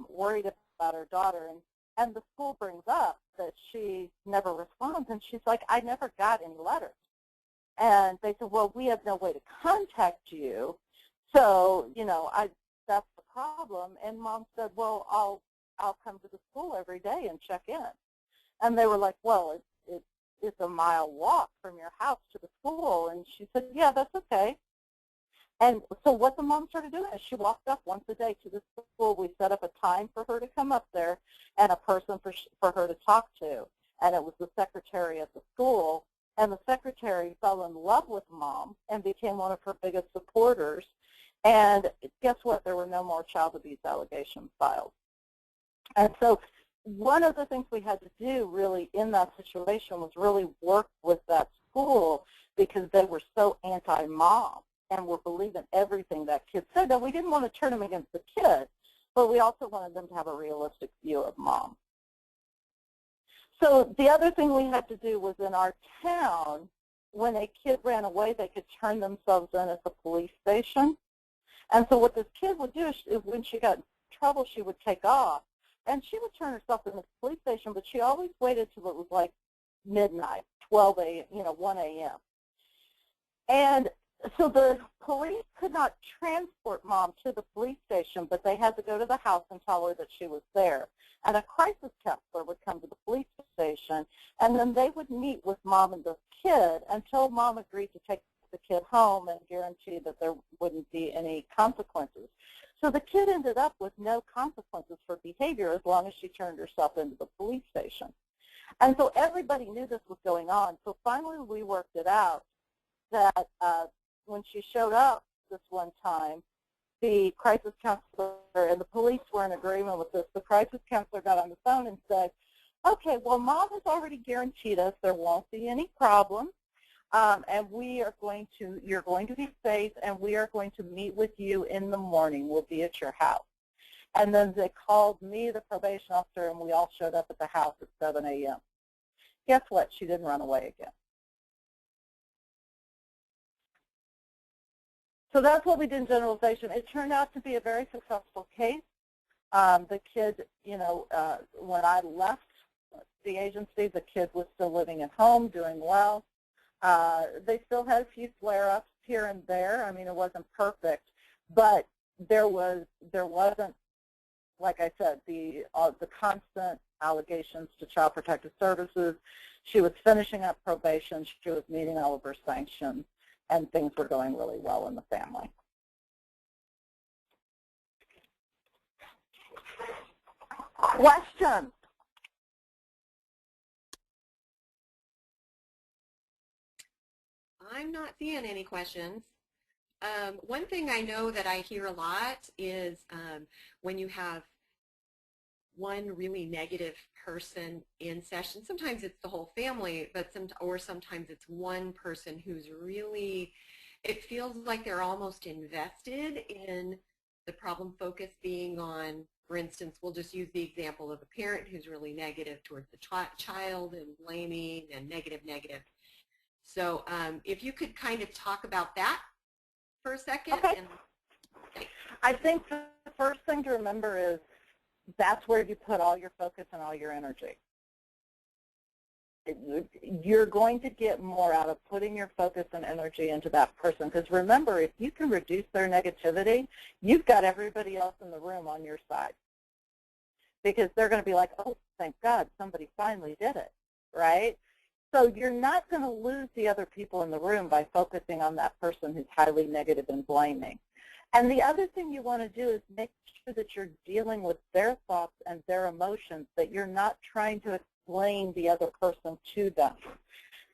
worried about her daughter. And the school brings up that she never responds, and she's like, I never got any letters. And they said, well, we have no way to contact you, so, you know, that's the problem. And Mom said, well, I'll come to the school every day and check in. And they were like, well, it's a mile walk from your house to the school. And she said, yeah, that's okay. And so what the mom started doing is she walked up once a day to the school. We set up a time for her to come up there and a person for her to talk to. And it was the secretary at the school. And the secretary fell in love with Mom and became one of her biggest supporters. And guess what? There were no more child abuse allegations filed. And so one of the things we had to do really in that situation was really work with that school, because they were so anti-Mom and were believing everything that kid said. Now, we didn't want to turn them against the kid, but we also wanted them to have a realistic view of Mom. So the other thing we had to do was, in our town, when a kid ran away, they could turn themselves in at the police station. And so what this kid would do is, when she got in trouble, she would take off. And she would turn herself in the police station, but she always waited till it was like midnight, 12 a.m., 1 a.m. And so the police could not transport Mom to the police station, but they had to go to the house and tell her that she was there. And a crisis counselor would come to the police station, and then they would meet with Mom and the kid until Mom agreed to take the kid home and guarantee that there wouldn't be any consequences. So the kid ended up with no consequences for behavior as long as she turned herself into the police station. And so everybody knew this was going on. So finally we worked it out that when she showed up this one time, the crisis counselor and the police were in agreement with this. The crisis counselor got on the phone and said, okay, well, Mom has already guaranteed us there won't be any problems, and you're going to be safe, and we are going to meet with you in the morning. We'll be at your house. And then they called me, the probation officer, and we all showed up at the house at 7 a.m. Guess what? She didn't run away again. So that's what we did in generalization. It turned out to be a very successful case. The kid, when I left the agency, the kid was still living at home, doing well. They still had a few flare-ups here and there. I mean, it wasn't perfect, but there wasn't, like I said, the constant allegations to Child Protective Services. She was finishing up probation. She was meeting all of her sanctions, and things were going really well in the family. Questions? I'm not seeing any questions. One thing I know that I hear a lot is when you have one really negative person in session, sometimes it's the whole family, but sometimes it's one person who's really, it feels like they're almost invested in the problem focus being on, for instance, we'll just use the example of a parent who's really negative towards the child and blaming and negative. So if you could kind of talk about that for a second. Okay. I think the first thing to remember is that's where you put all your focus and all your energy. You're going to get more out of putting your focus and energy into that person, because remember, if you can reduce their negativity, you've got everybody else in the room on your side, because they're going to be like, oh, thank God, somebody finally did it, right? So you're not going to lose the other people in the room by focusing on that person who's highly negative and blaming. And the other thing you want to do is make sure that you're dealing with their thoughts and their emotions, that you're not trying to explain the other person to them.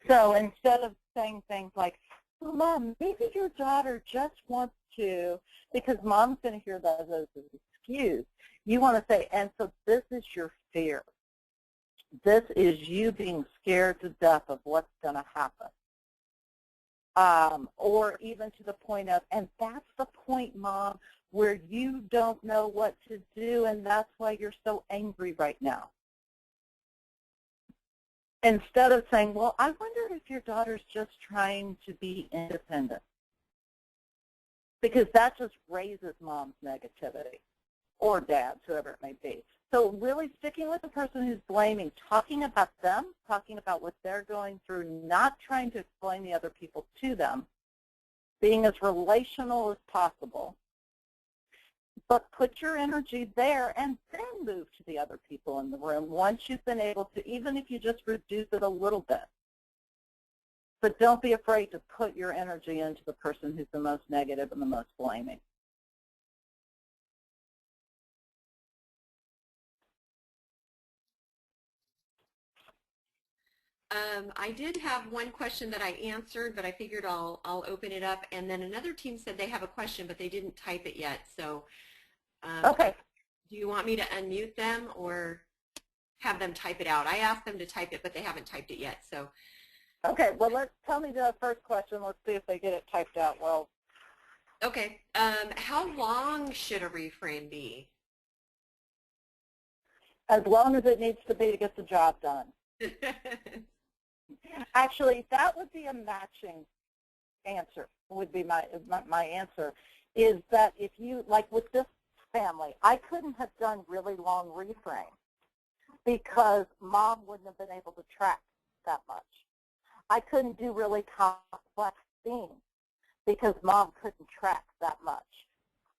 So instead of saying things like, well, Mom, maybe your daughter just wants to, because Mom's going to hear that as an excuse, you want to say, and so this is your fear. This is you being scared to death of what's going to happen. Or even to the point of, and that's the point, Mom, where you don't know what to do, and that's why you're so angry right now. Instead of saying, well, I wonder if your daughter's just trying to be independent. Because that just raises Mom's negativity, or Dad's, whoever it may be. So really sticking with the person who's blaming, talking about them, talking about what they're going through, not trying to explain the other people to them, being as relational as possible, but put your energy there and then move to the other people in the room once you've been able to, even if you just reduce it a little bit. But don't be afraid to put your energy into the person who's the most negative and the most blaming. I did have one question that I answered, but I figured I'll open it up. And then another team said they have a question, but they didn't type it yet. So Okay. do you want me to unmute them or have them type it out? I asked them to type it, but they haven't typed it yet. So Okay, well, tell me the first question. Let's see if they get it typed out well. okay. How long should a reframe be? As long as it needs to be to get the job done. Actually, that would be a matching answer, would be my answer, is that if you, like with this family, I couldn't have done really long reframes because Mom wouldn't have been able to track that much. I couldn't do really complex themes because Mom couldn't track that much.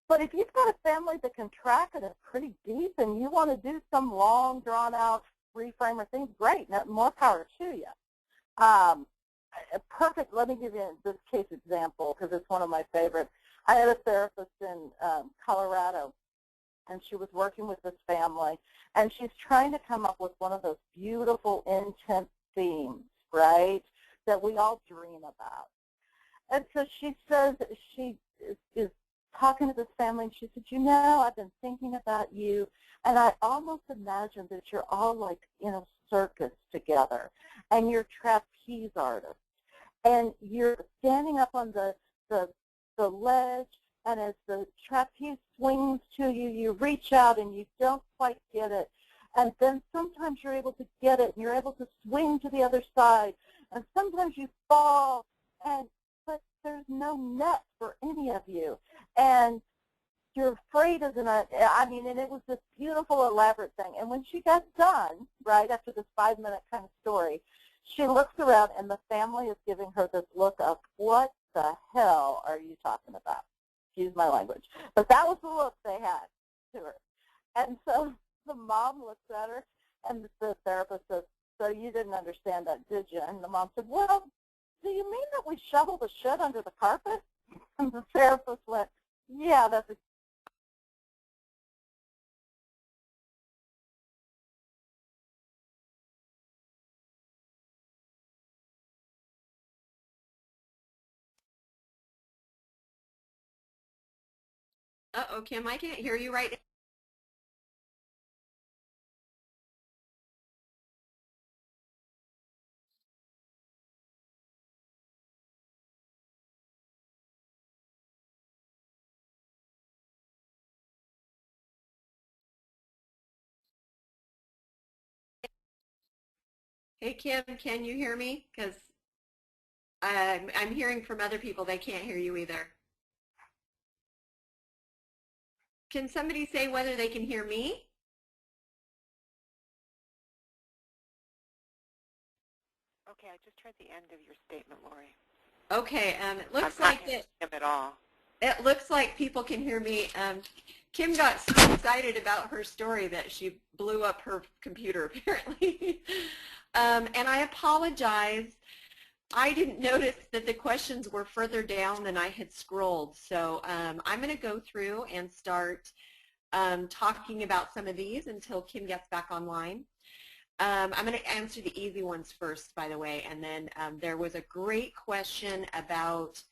But if you've got a family that can track it pretty deep and you want to do some long, drawn-out reframe or things, great, more power to you. Perfect, let me give you this case example because it's one of my favorites. I had a therapist in Colorado, and she was working with this family, and she's trying to come up with one of those beautiful, intense themes, right, that we all dream about. And so she says, she is talking to this family, and she said, you know, I've been thinking about you, and I almost imagine that you're all like in a circus together, and you're trapeze artists, and you're standing up on the ledge, and as the trapeze swings to you, you reach out and you don't quite get it, and then sometimes you're able to get it, and you're able to swing to the other side, and sometimes you fall, but there's no net for any of you, and you're afraid of and it was this beautiful, elaborate thing. And when she got done, right, after this 5-minute kind of story, she looks around, and the family is giving her this look of, what the hell are you talking about? Excuse my language. But that was the look they had to her. And so the mom looks at her, and the therapist says, so you didn't understand that, did you? And the mom said, well, do you mean that we shovel the shit under the carpet? And the therapist went, yeah, that's exactly. Uh-oh, Kim, I can't hear you right now. Hey, Kim, can you hear me? Because I'm hearing from other people they can't hear you either. Can somebody say whether they can hear me? Okay, I just heard the end of your statement, Lori. Okay, it looks I'm like not hearing him at all. it looks like people can hear me. Kim got so excited about her story that she blew up her computer apparently. And I apologize. I didn't notice that the questions were further down than I had scrolled. So I'm going to go through and start talking about some of these until Kim gets back online. I'm going to answer the easy ones first, by the way, and then there was a great question about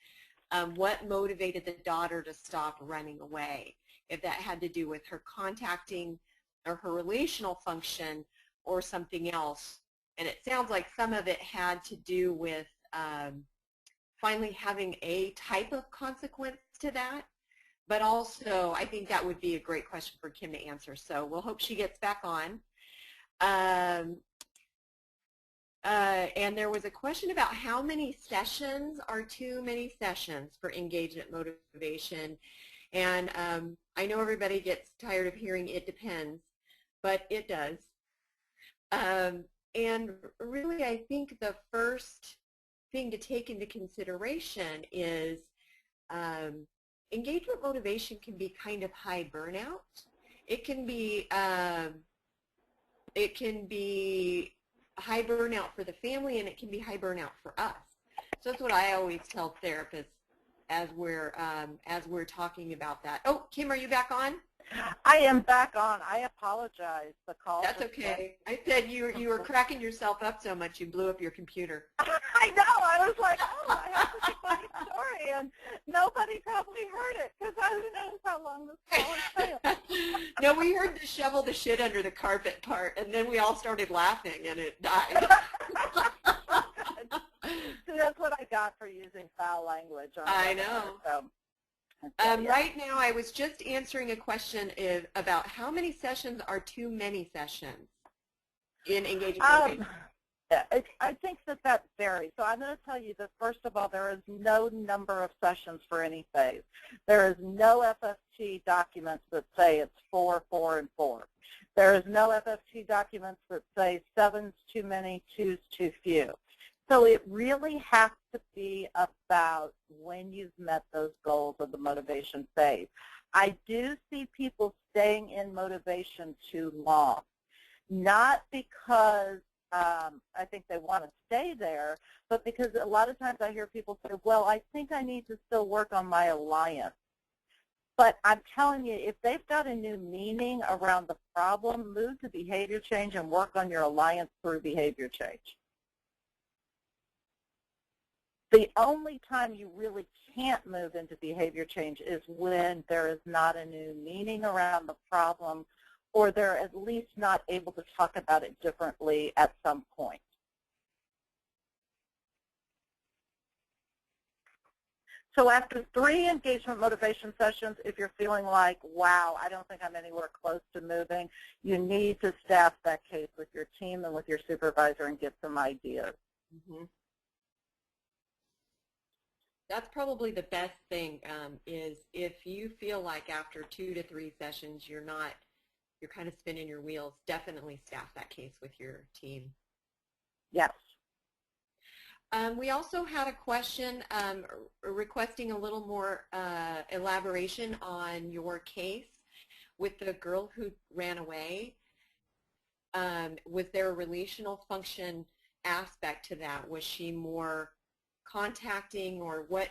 what motivated the daughter to stop running away, if that had to do with her contacting or her relational function or something else. And it sounds like some of it had to do with finally having a type of consequence to that. But also, I think that would be a great question for Kim to answer. So we'll hope she gets back on. And there was a question about how many sessions are too many sessions for engagement motivation. And I know everybody gets tired of hearing it depends, but it does. And really, I think the first thing to take into consideration is engagement motivation can be kind of high burnout. It can be high burnout for the family, and it can be high burnout for us. So that's what I always tell therapists as we're talking about that. Oh, Kim, are you back on? I am back on. I apologize. The call. That's okay. I said you were cracking yourself up so much you blew up your computer. I know. I was like, oh, I have such a funny story, and nobody probably heard it because who knows how long this call is. No, we heard the shovel the shit under the carpet part, and then we all started laughing, and it died. So that's what I got for using foul language. I know. So, right now, I was just answering a question about how many sessions are too many sessions in engagement motivation. I think that varies. So I'm going to tell you that, first of all, there is no number of sessions for any phase. There is no FFT documents that say it's 4, 4, and 4. There is no FFT documents that say 7's too many, 2's too few. So it really has to be about when you've met those goals of the motivation phase. I do see people staying in motivation too long, not because I think they want to stay there, but because a lot of times I hear people say, well, I think I need to still work on my alliance. But I'm telling you, if they've got a new meaning around the problem, move to behavior change and work on your alliance through behavior change. The only time you really can't move into behavior change is when there is not a new meaning around the problem, or they're at least not able to talk about it differently at some point. So after 3 engagement motivation sessions, if you're feeling like, wow, I don't think I'm anywhere close to moving, you need to staff that case with your team and with your supervisor and get some ideas. Mm-hmm. That's probably the best thing is if you feel like after 2 to 3 sessions you're kind of spinning your wheels, definitely staff that case with your team. Yes. We also had a question requesting a little more elaboration on your case with the girl who ran away. Was there a relational function aspect to that? Was she more contacting, or what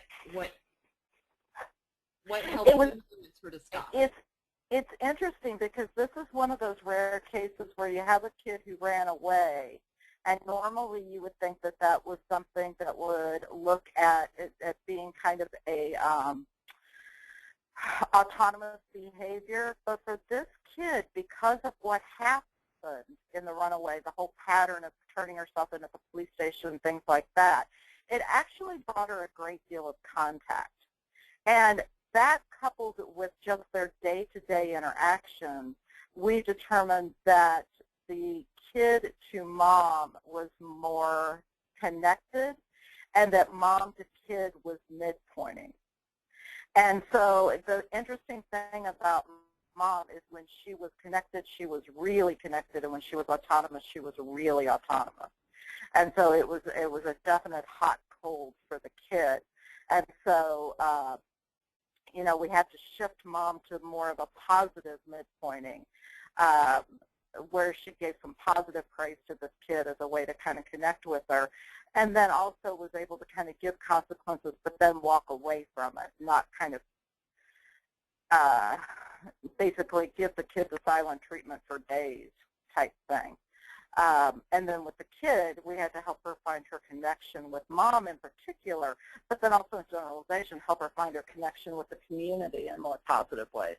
helped influence her to stop? It's interesting because this is one of those rare cases where you have a kid who ran away, and normally you would think that that was something that would look at being kind of a autonomous behavior. But for this kid, because of what happened in the runaway, the whole pattern of turning herself in at the police station and things like that, it actually brought her a great deal of contact. And that, coupled with just their day-to-day interactions, we determined that the kid to mom was more connected and that mom to kid was midpointing. And so the interesting thing about mom is when she was connected, she was really connected, and when she was autonomous, she was really autonomous. And so it was a definite hot cold for the kid. And so, you know, we had to shift mom to more of a positive midpointing, where she gave some positive praise to this kid as a way to kind of connect with her, and then also was able to kind of give consequences but then walk away from it, not kind of basically give the kid the silent treatment for days type thing. And then with the kid, we had to help her find her connection with mom in particular, but then also in generalization, help her find her connection with the community in more positive ways.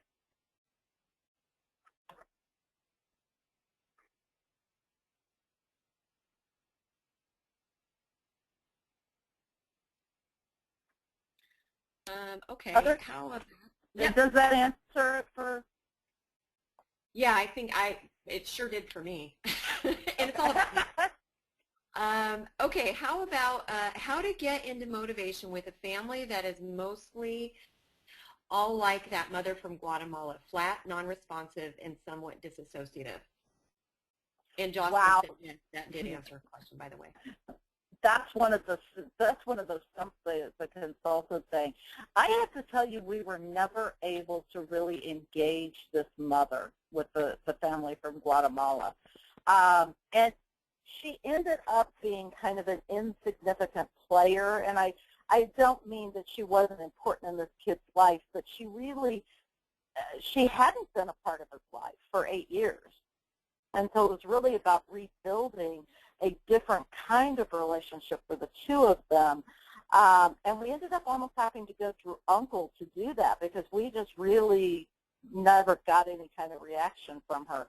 Okay, Other, how about, Does that answer it for? yeah, I think it sure did for me. And it's all about me. Okay, how about how to get into motivation with a family that is mostly all like that mother from Guatemala, flat, non-responsive, and somewhat disassociative. And Jocelyn Wow. said yes, that did answer a question, by the way. That's one of those the consultant thing. I have to tell you, we were never able to really engage this mother with the family from Guatemala. And she ended up being kind of an insignificant player, and I don't mean that she wasn't important in this kid's life, but she really, she hadn't been a part of his life for 8 years. And so it was really about rebuilding a different kind of relationship for the two of them. And we ended up almost having to go through uncle to do that because we just really never got any kind of reaction from her.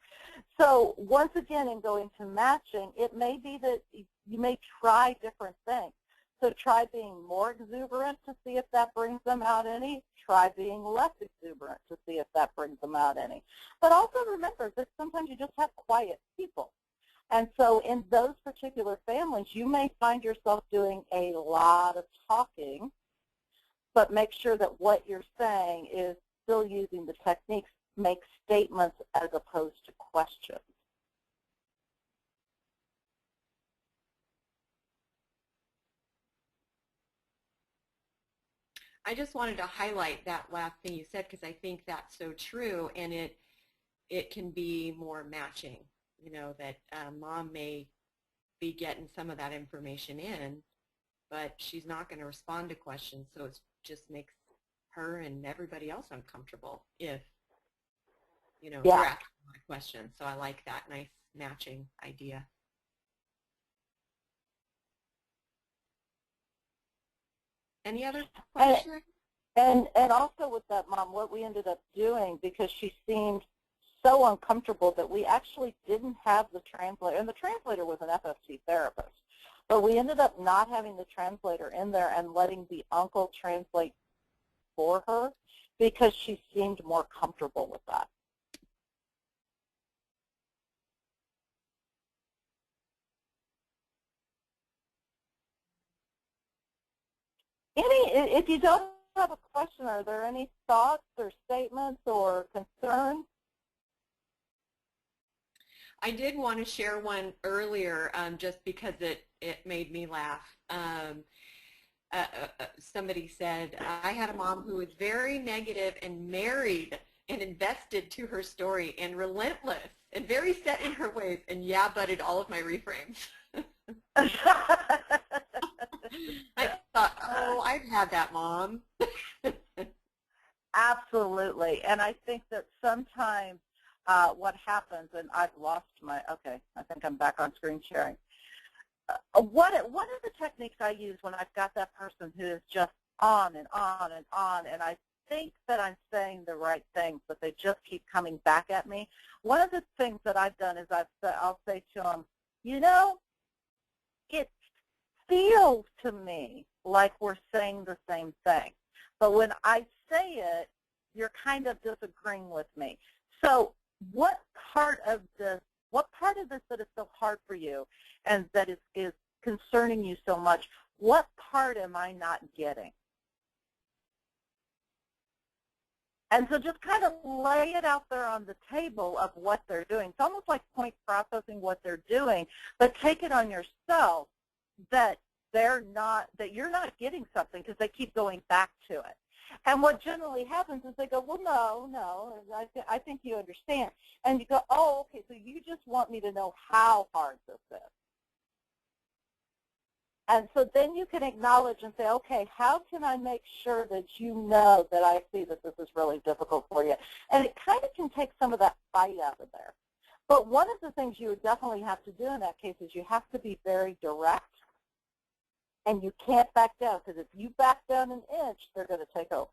So once again, in going to matching, it may be that you may try different things. So try being more exuberant to see if that brings them out any. Try being less exuberant to see if that brings them out any. But also remember that sometimes you just have quiet people. And so in those particular families, you may find yourself doing a lot of talking, but make sure that what you're saying is still using the techniques, make statements as opposed to questions. I just wanted to highlight that last thing you said because I think that's so true, and it can be more matching. You know, that mom may be getting some of that information in, but she's not going to respond to questions, so it just makes her and everybody else uncomfortable if, you know, you're asking a question. So I like that nice matching idea. Any other questions? And also with that, Mom, what we ended up doing, because she seemed so uncomfortable, that we actually didn't have the translator, and the translator was an FFT therapist, but we ended up not having the translator in there and letting the uncle translate for her because she seemed more comfortable with that. If you don't have a question, are there any thoughts or statements or concerns? I did want to share one earlier just because it made me laugh. Somebody said, I had a mom who was very negative and married and invested to her story and relentless and very set in her ways and yeah-butted all of my reframes. I thought, oh, I've had that, Mom. Absolutely. And I think that sometimes what happens, and I've lost my, okay, I think I'm back on screen sharing. What are the techniques I use when I've got that person who is just on and on and on, and I think that I'm saying the right things, but they just keep coming back at me? One of the things that I've done is I'll say to them, you know, it feels to me like we're saying the same thing. But when I say it, you're kind of disagreeing with me. So what part of this that is so hard for you and that is concerning you so much, what part am I not getting? And so just kind of lay it out there on the table of what they're doing. It's almost like point processing what they're doing, but take it on yourself that you're not getting something because they keep going back to it. And what generally happens is they go, well, no, I think you understand. And you go, oh, okay, so you just want me to know how hard this is. And so then you can acknowledge and say, okay, how can I make sure that you know that I see that this is really difficult for you? And it kind of can take some of that fight out of there. But one of the things you would definitely have to do in that case is you have to be very direct, and you can't back down, because if you back down an inch, they're going to take over.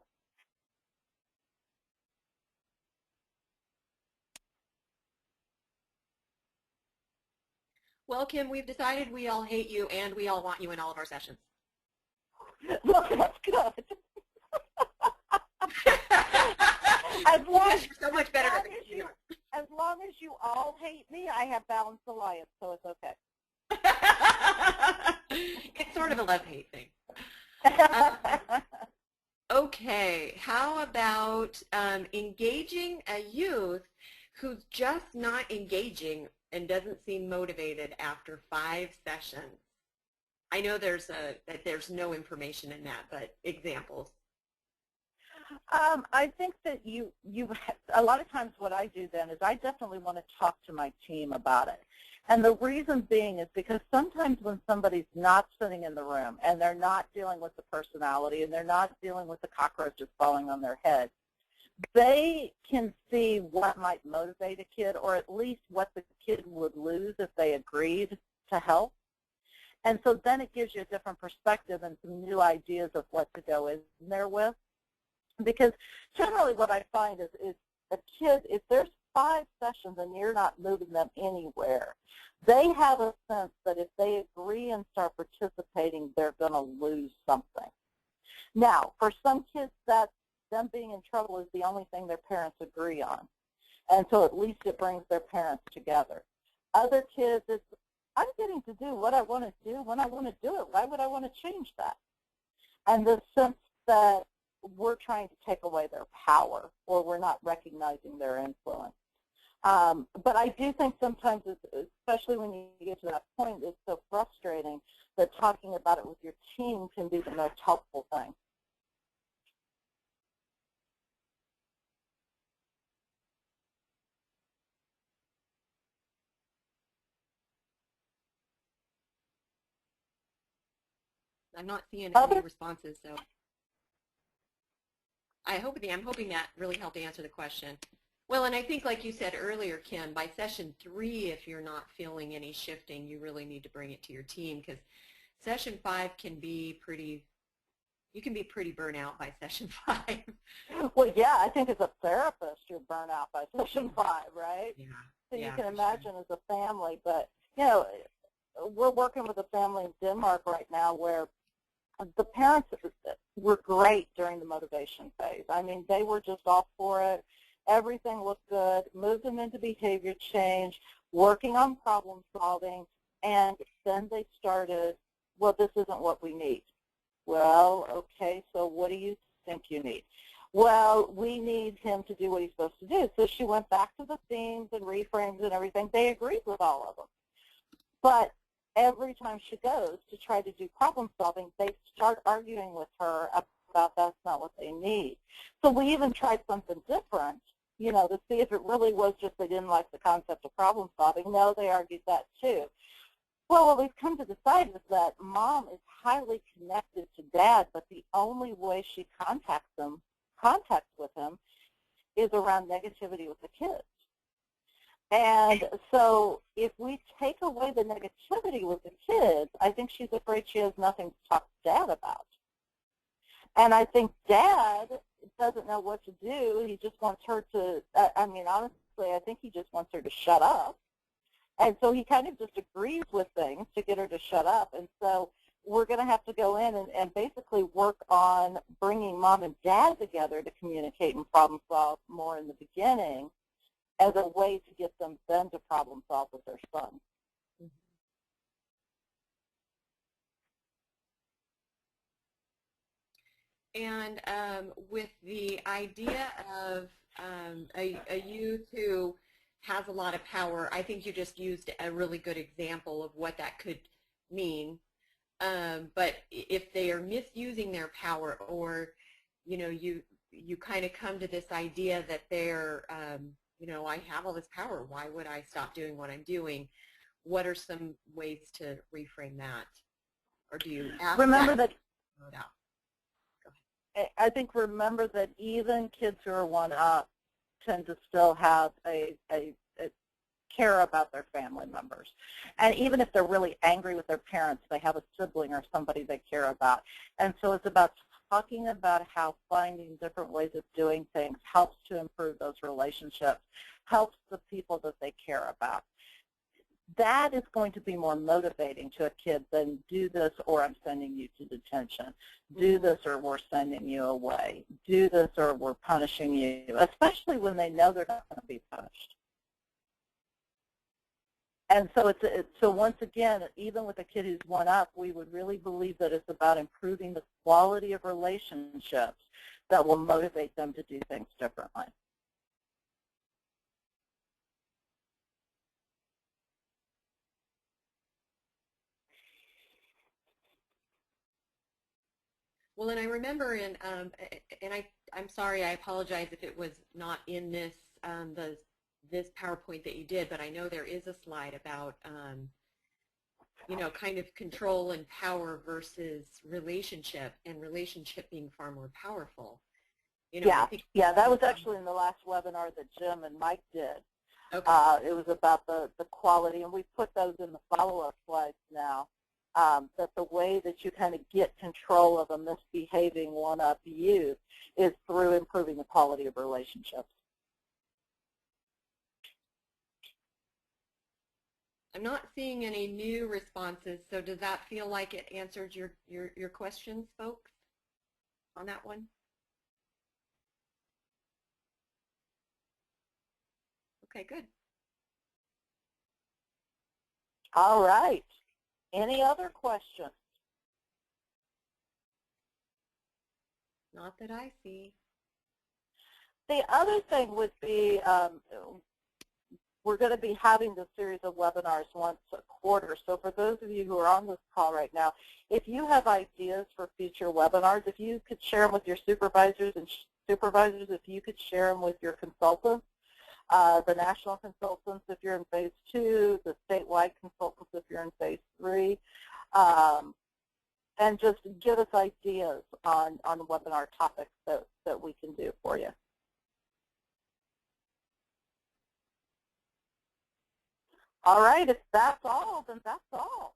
Well, Kim, we've decided we all hate you and we all want you in all of our sessions. Well, that's good. As long Because you're so much better at it. as long as you all hate me, I have Balanced Alliance, so it's okay. It's sort of a love-hate thing. Okay, how about engaging a youth who's just not engaging and doesn't seem motivated after 5 sessions? I know that there's no information in that, but examples. I think that a lot of times what I do then is I definitely want to talk to my team about it. And the reason being is because sometimes when somebody's not sitting in the room and they're not dealing with the personality and they're not dealing with the cockroaches falling on their head, they can see what might motivate a kid, or at least what the kid would lose if they agreed to help. And so then it gives you a different perspective and some new ideas of what to go in there with. Because generally what I find is a kid, if there's 5 sessions and you're not moving them anywhere, they have a sense that if they agree and start participating, they're going to lose something. Now, for some kids, that them being in trouble is the only thing their parents agree on. And so at least it brings their parents together. Other kids, it's, I'm getting to do what I want to do when I want to do it. Why would I want to change that? And the sense that we're trying to take away their power, or we're not recognizing their influence. But I do think sometimes, especially when you get to that point, it's so frustrating that talking about it with your team can be the most helpful thing. I'm not seeing any responses, so I'm hoping that really helped answer the question. Well, and I think, like you said earlier, Kim, by session 3, if you're not feeling any shifting, you really need to bring it to your team, because session 5 can be pretty, you can be pretty burnt out by session 5. Well, yeah, I think as a therapist, you're burnt out by session 5, right? Yeah. So yeah, you can for imagine sure. as a family, but, you know, we're working with a family in Denmark right now where the parents were great during the motivation phase. I mean, they were just all for it. Everything looked good, moved them into behavior change, working on problem solving, and then they started, well, this isn't what we need. Well, okay, so what do you think you need? Well, we need him to do what he's supposed to do. So she went back to the themes and reframes and everything. They agreed with all of them. But every time she goes to try to do problem solving, they start arguing with her about that's not what they need. So we even tried something different, you know, to see if it really was just they didn't like the concept of problem solving. No, they argued that too. Well, what we've come to decide is that mom is highly connected to dad, but the only way she contacts with him is around negativity with the kids. And so if we take away the negativity with the kids, I think she's afraid she has nothing to talk to dad about. And I think dad doesn't know what to do. He just wants her to, I mean, honestly, I think he just wants her to shut up. And so he kind of just agrees with things to get her to shut up. And so we're going to have to go in and basically work on bringing mom and dad together to communicate and problem solve more in the beginning, as a way to get them then to problem solve with their son. And with the idea of a youth who has a lot of power, I think you just used a really good example of what that could mean. But if they are misusing their power, or, you know, you kind of come to this idea that they're, you know, I have all this power, why would I stop doing what I'm doing? What are some ways to reframe that? Or do you ask remember that I think remember that even kids who are 1-up tend to still have a care about their family members. And even if they're really angry with their parents, they have a sibling or somebody they care about. And so it's about talking about how finding different ways of doing things helps to improve those relationships, helps the people that they care about. That is going to be more motivating to a kid than do this or I'm sending you to detention. Do this or we're sending you away. Do this or we're punishing you, especially when they know they're not going to be punished. And so so once again, even with a kid who's 1 up, we would really believe that it's about improving the quality of relationships that will motivate them to do things differently. Well, and I remember in, and I'm sorry, I apologize if it was not in this this PowerPoint that you did, but I know there is a slide about, you know, kind of control and power versus relationship, and relationship being far more powerful. You know, Yeah, I think, that was actually in the last webinar that Jim and Mike did. okay. It was about the quality, and we put those in the follow-up slides now. That the way that you kind of get control of a misbehaving 1-up youth is through improving the quality of relationships. I'm not seeing any new responses, so does that feel like it answered your questions, folks, on that one? Okay, good. All right. Any other questions? Not that I see. The other thing would be we're going to be having this series of webinars once a quarter. So for those of you who are on this call right now, if you have ideas for future webinars, if you could share them with your supervisors, and if you could share them with your consultants, the national consultants if you're in phase 2, the statewide consultants if you're in phase 3, and just give us ideas on webinar topics that we can do for you. All right, if that's all, then that's all.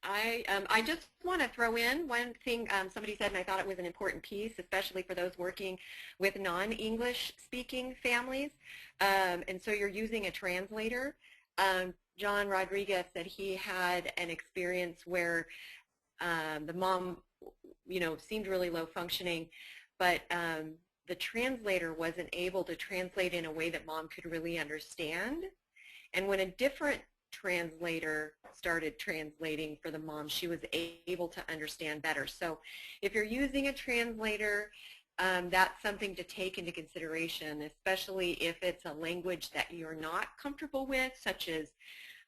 I just want to throw in one thing somebody said, and I thought it was an important piece, especially for those working with non-English speaking families. And so you're using a translator. John Rodriguez said he had an experience where the mom, you know, seemed really low functioning, but the translator wasn't able to translate in a way that mom could really understand. And when a different translator started translating for the mom, she was able to understand better. So if you're using a translator, that's something to take into consideration, especially if it's a language that you're not comfortable with, such as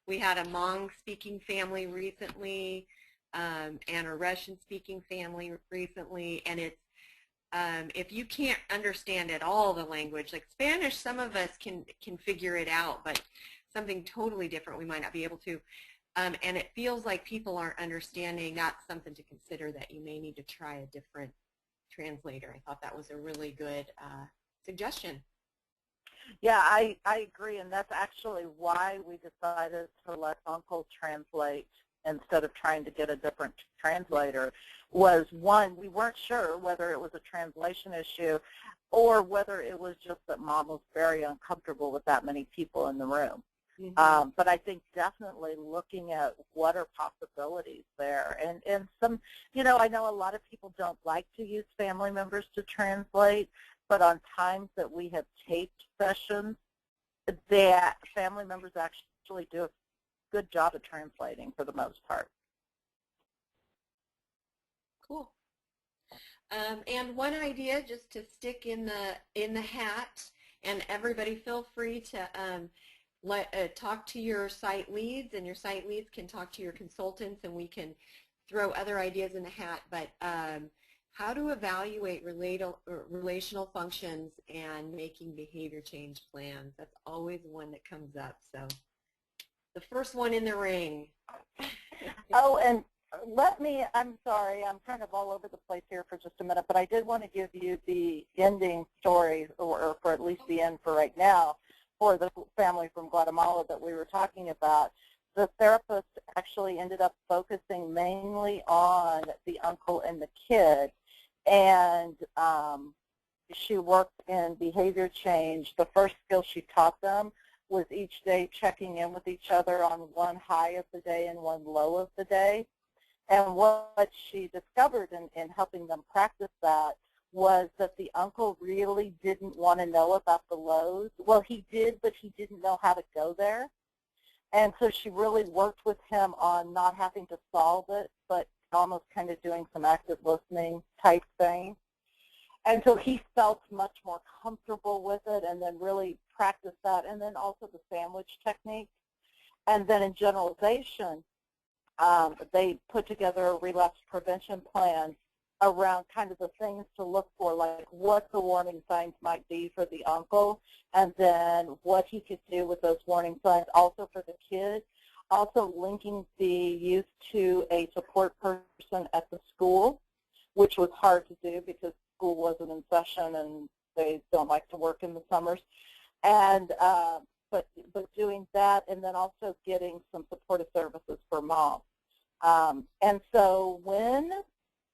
we had a Hmong-speaking family recently and a Russian-speaking family recently, and it's if you can't understand at all the language, like Spanish, some of us can figure it out, but something totally different we might not be able to. And it feels like people aren't understanding. That's something to consider, that you may need to try a different translator. I thought that was a really good suggestion. Yeah, I agree, and that's actually why we decided to let Uncle translate instead of trying to get a different translator. Was one, we weren't sure whether it was a translation issue or whether it was just that mom was very uncomfortable with that many people in the room. Mm-hmm. But I think definitely looking at what are possibilities there. And some, you know, I know a lot of people don't like to use family members to translate, but on times that we have taped sessions, that family members actually do a good job of translating for the most part. Cool. And one idea, just to stick in the hat, and everybody feel free to talk to your site leads, and your site leads can talk to your consultants, and we can throw other ideas in the hat. But how to evaluate relational functions and making behavior change plans. That's always one that comes up. So the first one in the ring. Oh, and I'm sorry, I'm kind of all over the place here for just a minute, but I did want to give you the ending story, or for at least the end for right now, for the family from Guatemala that we were talking about. The therapist actually ended up focusing mainly on the uncle and the kid, and she worked in behavior change. The first skill she taught them was each day checking in with each other on one high of the day and one low of the day. And what she discovered in helping them practice that was that the uncle really didn't want to know about the lows. Well, he did, but he didn't know how to go there. And so she really worked with him on not having to solve it, but almost kind of doing some active listening type thing. And so he felt much more comfortable with it, and then really practiced that, and then also the sandwich technique. And then in generalization, they put together a relapse prevention plan around kind of the things to look for, like what the warning signs might be for the uncle, and then what he could do with those warning signs also for the kid. Also linking the youth to a support person at the school, which was hard to do because school wasn't in session and they don't like to work in the summers. And but doing that, and then also getting some supportive services for moms. And so when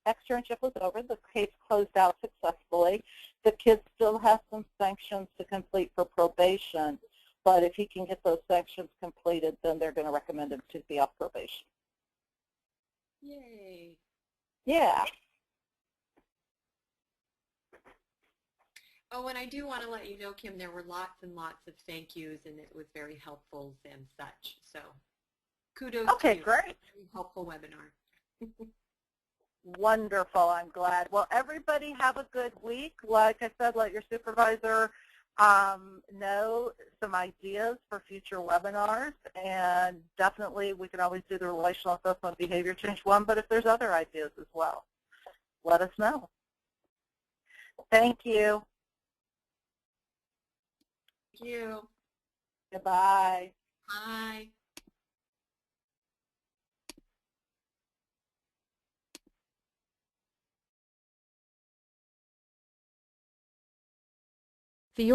externship was over, the case closed out successfully. The kid still has some sanctions to complete for probation, but if he can get those sanctions completed, then they're going to recommend him to be off probation. Yay. Yeah. Oh, and I do want to let you know, Kim, there were lots and lots of thank yous, and it was very helpful and such. So kudos to Okay, you. great. Very helpful webinar. Wonderful. I'm glad. Well, everybody have a good week. Like I said, let your supervisor know some ideas for future webinars, and definitely we can always do the relational assessment behavior change one, but if there's other ideas as well, let us know. Thank you. Thank you. Goodbye. Bye. The